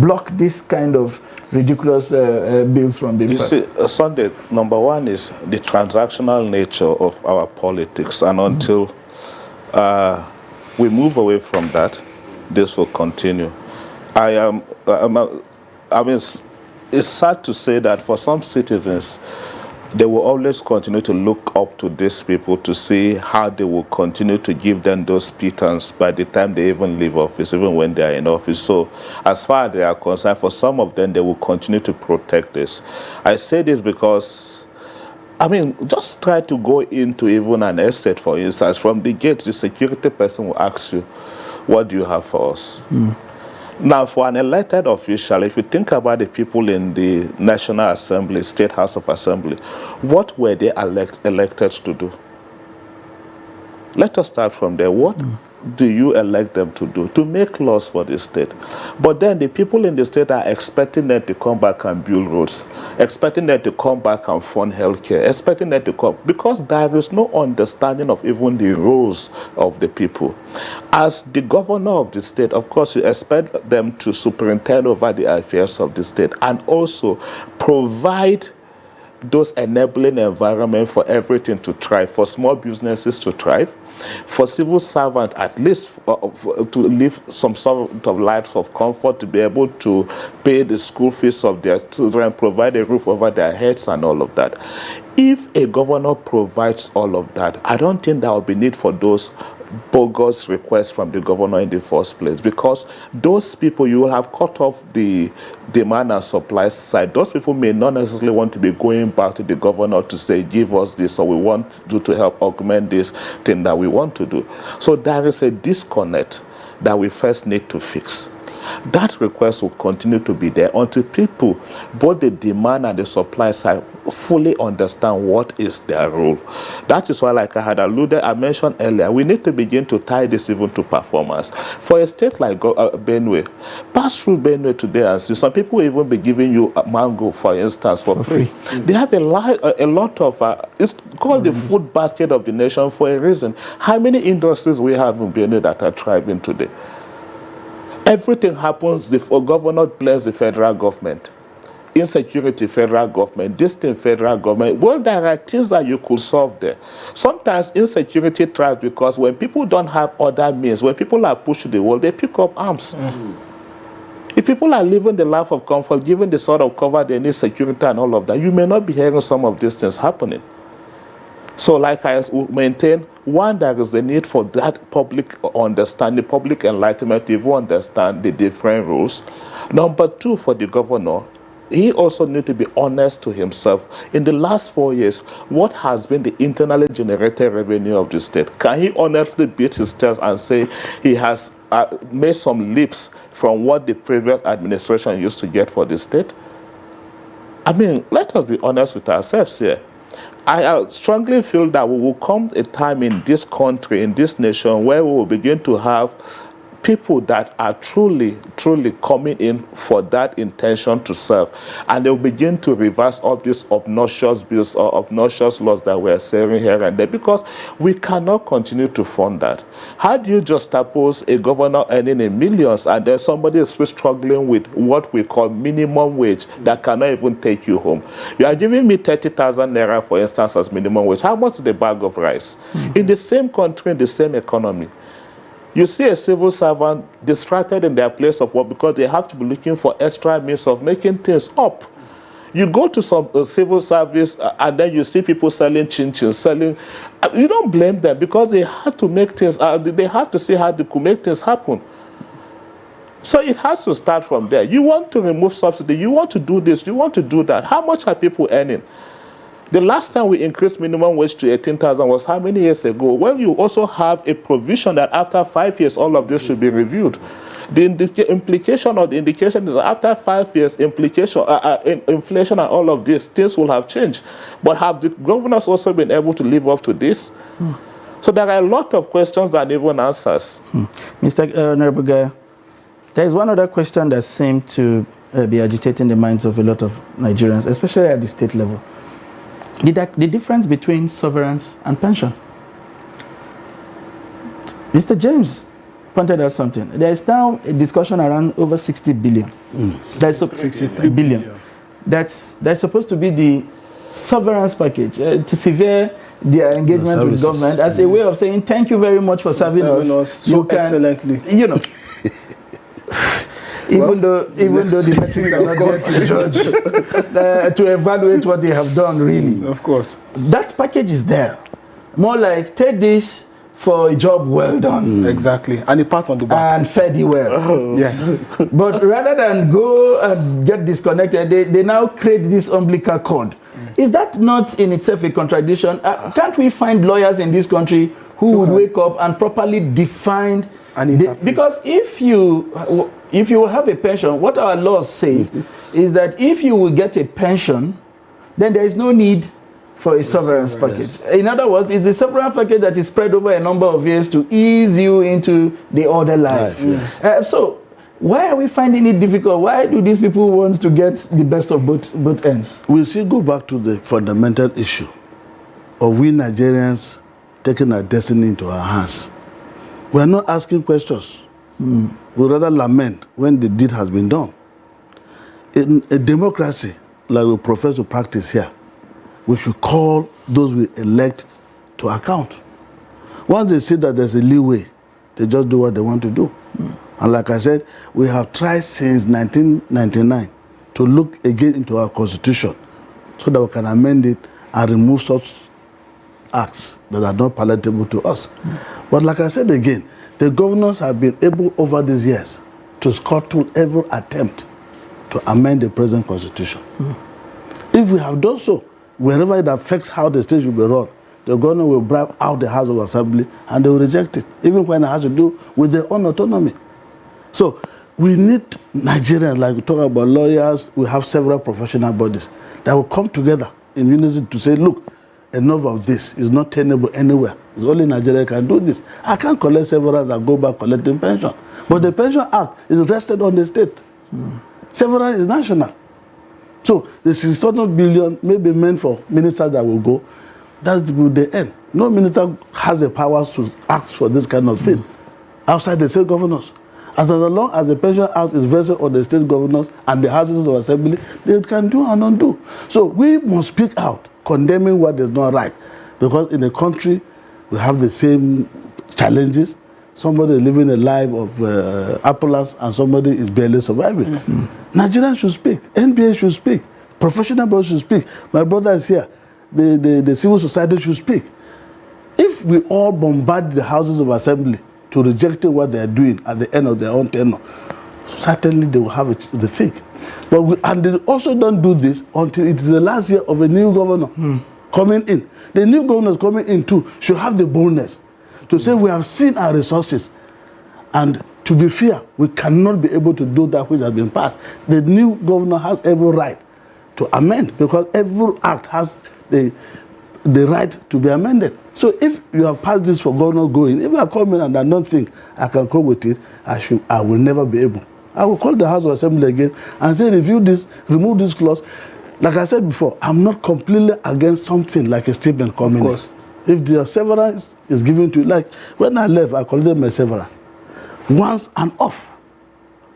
block this kind of ridiculous bills from being passed? You see, Sunday, number one is the transactional nature of our politics, and until we move away from that, this will continue. I mean, it's sad to say that for some citizens, they will always continue to look up to these people to see how they will continue to give them those pittance by the time they even leave office, even when they are in office. So as far as they are concerned, for some of them, they will continue to protect this. I say this because, I mean, just try to go into even an estate, for instance. From the gate, the security person will ask you, what do you have for us? Now, for an elected official, if you think about the people in the National Assembly, State House of Assembly, what were they elected to do? Let us start from there. What do you elect them to do? To make laws for the state. But then the people in the state are expecting them to come back and build roads, expecting them to come back and fund healthcare, expecting them to come, because there is no understanding of even the roles of the people. As the governor of the state, of course, you expect them to superintend over the affairs of the state and also provide those enabling environment for everything to thrive, for small businesses to thrive, for civil servants at least to live some sort of life of comfort, to be able to pay the school fees of their children, provide a roof over their heads and all of that. If a governor provides all of that, I don't think there will be need for those bogus requests from the governor in the first place, because those people, you will have cut off the demand and supply side. Those people may not necessarily want to be going back to the governor to say, give us this, or we want you to help augment this thing that we want to do. So there is a disconnect that we first need to fix. That request will continue to be there until people, both the demand and the supply side, fully understand what is their role. That is why, like I mentioned earlier, we need to begin to tie this even to performance. For a state like Benue, pass through Benue today and see some people will even be giving you a mango, for instance, for free. They have a lot of, it's called the food basket of the nation for a reason. How many industries we have in Benue that are thriving today? Everything happens, the governor blames the federal government. Insecurity, federal government. This thing, federal government. Well, there are things that you could solve there. Sometimes insecurity thrives because when people don't have other means, when people are pushed to the wall, they pick up arms. If people are living the life of comfort, given the sort of cover they need, security and all of that, you may not be hearing some of these things happening. So like I maintain, one, there is a need for that public understanding, public enlightenment to even understand the different rules. Number two, for the governor, he also needs to be honest to himself. In the last 4 years, what has been the internally generated revenue of the state? Can he honestly beat his chest and say he has made some leaps from what the previous administration used to get for the state? I mean, let us be honest with ourselves here. I strongly feel that we will come a time in this country, in this nation, where we will begin to have people that are truly coming in for that intention to serve. And they'll begin to reverse all these obnoxious bills or obnoxious laws that we're saying here and there, because we cannot continue to fund that. How do you just suppose a governor earning in millions and then somebody is still struggling with what we call minimum wage that cannot even take you home? You are giving me 30,000 naira, for instance, as minimum wage. How much is the bag of rice? In the same country, in the same economy, you see a civil servant distracted in their place of work because they have to be looking for extra means of making things up. You go to some civil service and then you see people selling chin-chin, selling. You don't blame them because they had to make things, they had to see how they could make things happen. So it has to start from there. You want to remove subsidy, you want to do this, you want to do that. How much are people earning? The last time we increased minimum wage to 18,000 was how many years ago? When you also have a provision that after 5 years, all of this should be reviewed. The implication or the indication is that after 5 years, inflation and all of these things will have changed. But have the governors also been able to live up to this? So there are a lot of questions and even answers. Mr. Honorable Guy, there is one other question that seems to be agitating the minds of a lot of Nigerians, especially at the state level. The difference between sovereigns and pension. Mr. James pointed out something. There is now a discussion around over 60 billion. That's 63 billion. That's supposed to be the sovereign's package to sever their engagement with government as a way of saying thank you very much for serving us so excellently. You know. Even though the metrics are not there to judge, to evaluate what they have done, really. Of course. That package is there. More like, take this for a job well done. Exactly. And a pat on the back. And fed you well. Yes. But rather than go and get disconnected, they now create this umbilical cord. Is that not in itself a contradiction? Can't we find lawyers in this country who would wake up and properly define because if you have a pension, what our laws say is that if you will get a pension, then there is no need for a sovereign's package. In other words, it's a sovereign package that is spread over a number of years to ease you into the order life. So why are we finding it difficult? Why do these people want to get the best of both ends? We still go back to the fundamental issue of we Nigerians taking our destiny into our hands. We are not asking questions. We rather lament when the deed has been done. In a democracy like we profess to practice here, we should call those we elect to account. Once they see that there's a leeway, they just do what they want to do. And like I said, we have tried since 1999 to look again into our constitution so that we can amend it and remove such acts that are not palatable to us. But like I said again, the governors have been able over these years to scuttle every attempt to amend the present constitution. If we have done so, wherever it affects how the state should be run, the governor will bribe out the House of Assembly and they will reject it, even when it has to do with their own autonomy. So we need Nigerians, like we talk about lawyers, we have several professional bodies that will come together in unison to say, look, enough of this is not tenable anywhere. It's only Nigeria can do this. I can't collect severance and go back collecting pension. But the Pension Act is rested on the state. Severance is national. So the 600 billion may be meant for ministers that will go. That's the end. No minister has the powers to ask for this kind of thing outside the state governors. As long as the Pension Act is vested on the state governors and the houses of assembly, they can do and undo. So we must speak out, condemning what is not right. Because in the country, we have the same challenges. Somebody is living a life of opulence and somebody is barely surviving. Nigerians should speak. NBA should speak. Professional bodies should speak. My brother is here. The civil society should speak. If we all bombard the houses of assembly to rejecting what they are doing at the end of their own tenure, certainly they will have the thing. But and they also don't do this until it is the last year of a new governor coming in. The new governors coming in too should have the boldness to say we have seen our resources, and to be fair, we cannot be able to do that which has been passed. The new governor has every right to amend because every act has the right to be amended. So if you have passed this for governor going, if I come in and I don't think I can cope with it, I will never be able. I will call the House of Assembly again and say review this, remove this clause. Like I said before, I'm not completely against something like a statement coming in. If the severance is given to you, like when I left, I collected my severance once and off.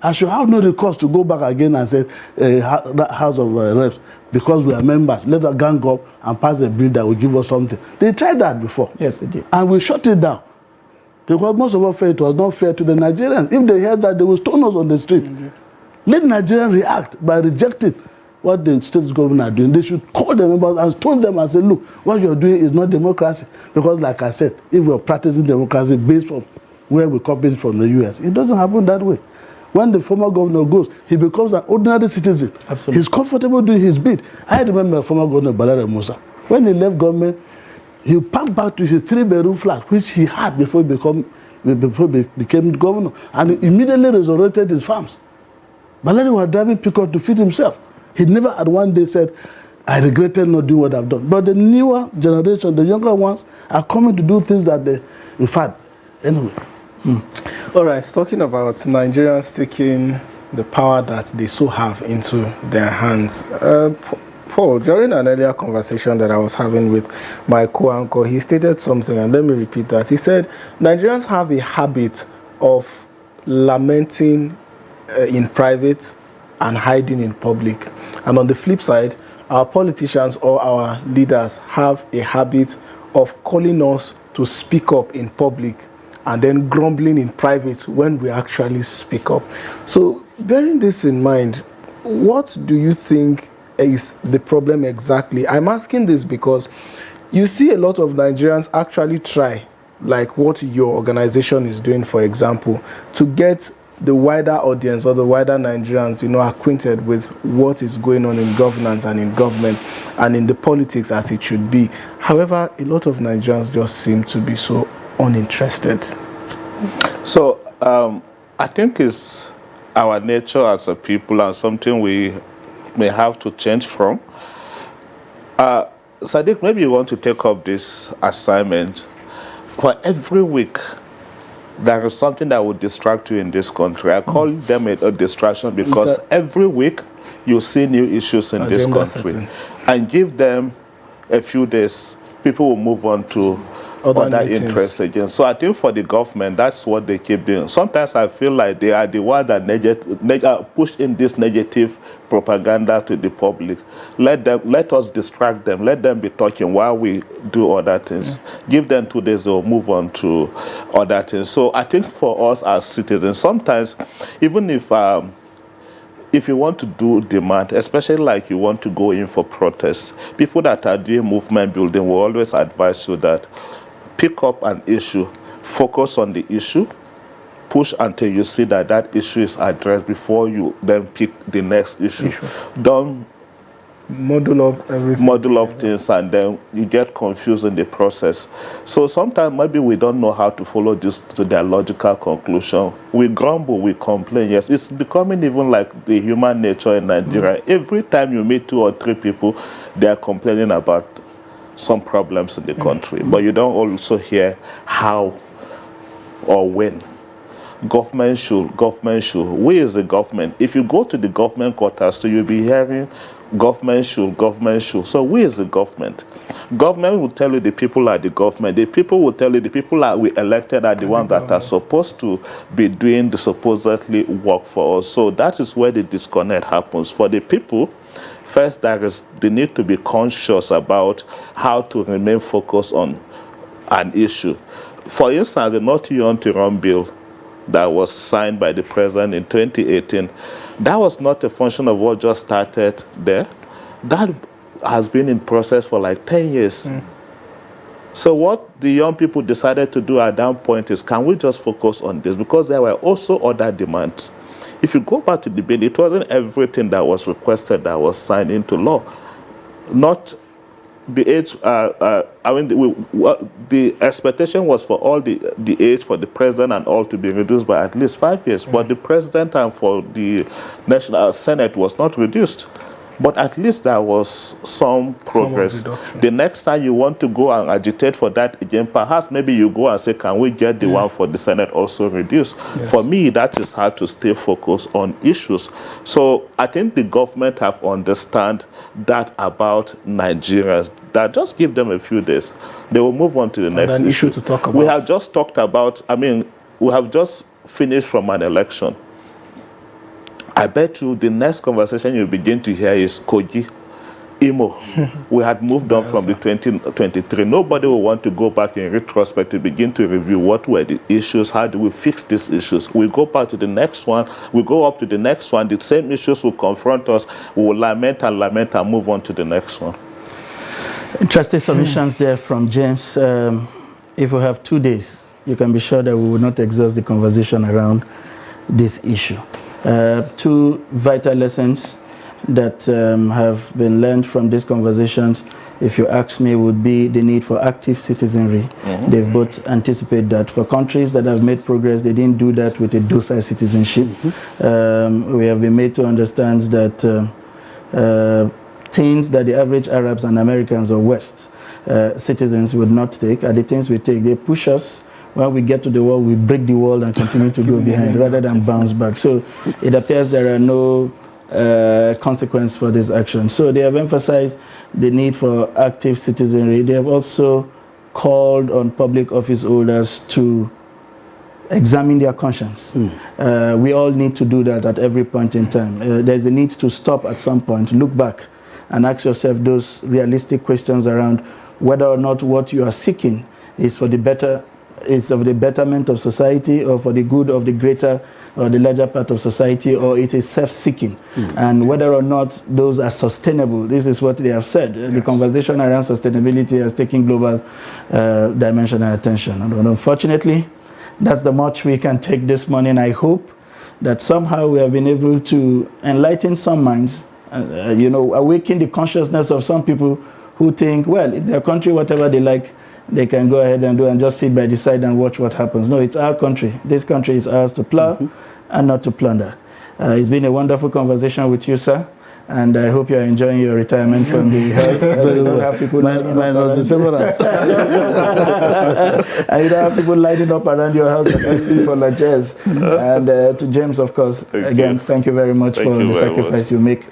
I should have no recourse to go back again and say, that House of Reps, because we are members, let us gang up and pass a bill that will give us something. They tried that before. Yes, they did. And we shut it down. Because most of us felt it was not fair to the Nigerians. If they heard that, they will stone us on the street. Let Nigerians react by rejecting what the state government are doing. They should call the members and stone them and say, look, what you're doing is not democracy. Because like I said, if we're practicing democracy based on where we copied from the US, it doesn't happen that way. When the former governor goes, he becomes an ordinary citizen. Absolutely. He's comfortable doing his bit. I remember former governor Balare Musa. When he left government, he packed back to his 3-bedroom flat, which he had before he became before he became governor, and he immediately resurrected his farms. Baladi was driving pickup to feed himself. He never at one day said, I regretted not doing what I've done. But the newer generation, the younger ones, are coming to do things that they, in fact, anyway. All right, talking about Nigerians taking the power that they so have into their hands. Paul, during an earlier conversation that I was having with my co-anchor, he stated something, and let me repeat that. He said, Nigerians have a habit of lamenting in private and hiding in public. And on the flip side, our politicians or our leaders have a habit of calling us to speak up in public and then grumbling in private when we actually speak up. So, bearing this in mind, what do you think is the problem exactly? I'm asking this because you see a lot of Nigerians actually try, like what your organization is doing, for example, to get the wider audience or the wider Nigerians, acquainted with what is going on in governance and in government and in the politics as it should be. However, a lot of Nigerians just seem to be so uninterested. So I think it's our nature as a people and something we may have to change from. Sadiq, maybe you want to take up this assignment. For every week, there is something that would distract you in this country. I call them a distraction because every week you see new issues in this country. And give them a few days, people will move on to other interests again. So I think for the government, that's what they keep doing. Sometimes I feel like they are the one that push in this negative propaganda to the public. Let us distract them. Let them be talking while we do other things. Give them 2 days, they'll move on to other things. So I think for us as citizens, sometimes even if you want to do demand, especially like you want to go in for protests, people that are doing movement building will always advise you that pick up an issue, focus on the issue, push until you see that that issue is addressed before you then pick the next issue. Don't model up everything. Model up things and then you get confused in the process. So sometimes maybe we don't know how to follow this to their logical conclusion. We grumble, we complain. Yes, it's becoming even like the human nature in Nigeria. Every time you meet 2 or 3 people, they are complaining about some problems in the country. But you don't also hear how or when. Government should. We as the government, if you go to the government quarters, so you'll be hearing government should. So we as the government will tell you the people are the government. The people will tell you the people that we elected are the ones that are supposed to be doing the supposedly work for us. So that is where the disconnect happens. For the people, first, there is the need to be conscious about how to remain focused on an issue. For instance, the Not You Want to Run bill that was signed by the president in 2018, that was not a function of what just started there. That has been in process for like 10 years. So what the young people decided to do at that point is, can we just focus on this? Because there were also other demands. If you go back to the bill, it wasn't everything that was requested that was signed into law. Not the age, the expectation was for all the age for the president and all to be reduced by at least 5 years. But the president and for the National Senate was not reduced. But at least there was some progress. The next time you want to go and agitate for that again, perhaps maybe you go and say, can we get the one for the Senate also reduced? For me, that is how to stay focused on issues. So I think the government have understand that about Nigerians, that just give them a few days. They will move on to the next issue to talk about. We have just talked about, we have just finished from an election. I bet you the next conversation you begin to hear is Kogi, Imo. We had moved on from the 2023. Nobody will want to go back in retrospect to begin to review what were the issues, how do we fix these issues. We go back to the next one, we go up to the next one, the same issues will confront us, we will lament and move on to the next one. Interesting submissions there from James. If we have 2 days, you can be sure that we will not exhaust the conversation around this issue. 2 vital lessons that have been learned from these conversations if you ask me, would be the need for active citizenry. They've both anticipated that. For countries that have made progress, they didn't do that with a docile citizenship. We have been made to understand that things that the average Arabs and Americans or West citizens would not take are the things we take. They push us. When we get to the wall, we break the wall and continue to go behind rather than bounce back. So it appears there are no consequence for this action. So they have emphasized the need for active citizenry. They have also called on public office holders to examine their conscience. We all need to do that at every point in time. There's a need to stop at some point, look back, and ask yourself those realistic questions around whether or not what you are seeking is for the better, is of the betterment of society or for the good of the greater or the larger part of society, or it is self-seeking, and whether or not those are sustainable. This is what they have said. The conversation around sustainability has taken global dimension and attention. And unfortunately, that's the much we can take this morning. I hope that somehow we have been able to enlighten some minds, awaken the consciousness of some people who think, well, it's their country, whatever they like, they can go ahead and do and just sit by the side and watch what happens. No, it's our country. This country is ours to plow and not to plunder. It's been a wonderful conversation with you, sir. And I hope you're enjoying your retirement from the house. Very well. Have people minus the severance. And you don't have people lighting up around your house and asking for lunches. And to James, of course, thank you very much for the sacrifice you make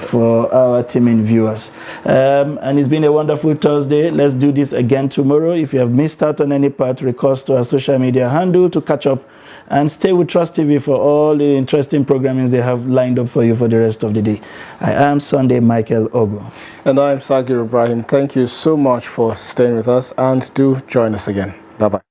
for our teaming viewers. And it's been a wonderful Thursday. Let's do this again tomorrow. If you have missed out on any part, recourse to our social media handle to catch up. And stay with Trust TV for all the interesting programming they have lined up for you for the rest of the day. I am Sunday Michael Ogo. And I'm Sagir Ibrahim. Thank you so much for staying with us, and do join us again. Bye-bye.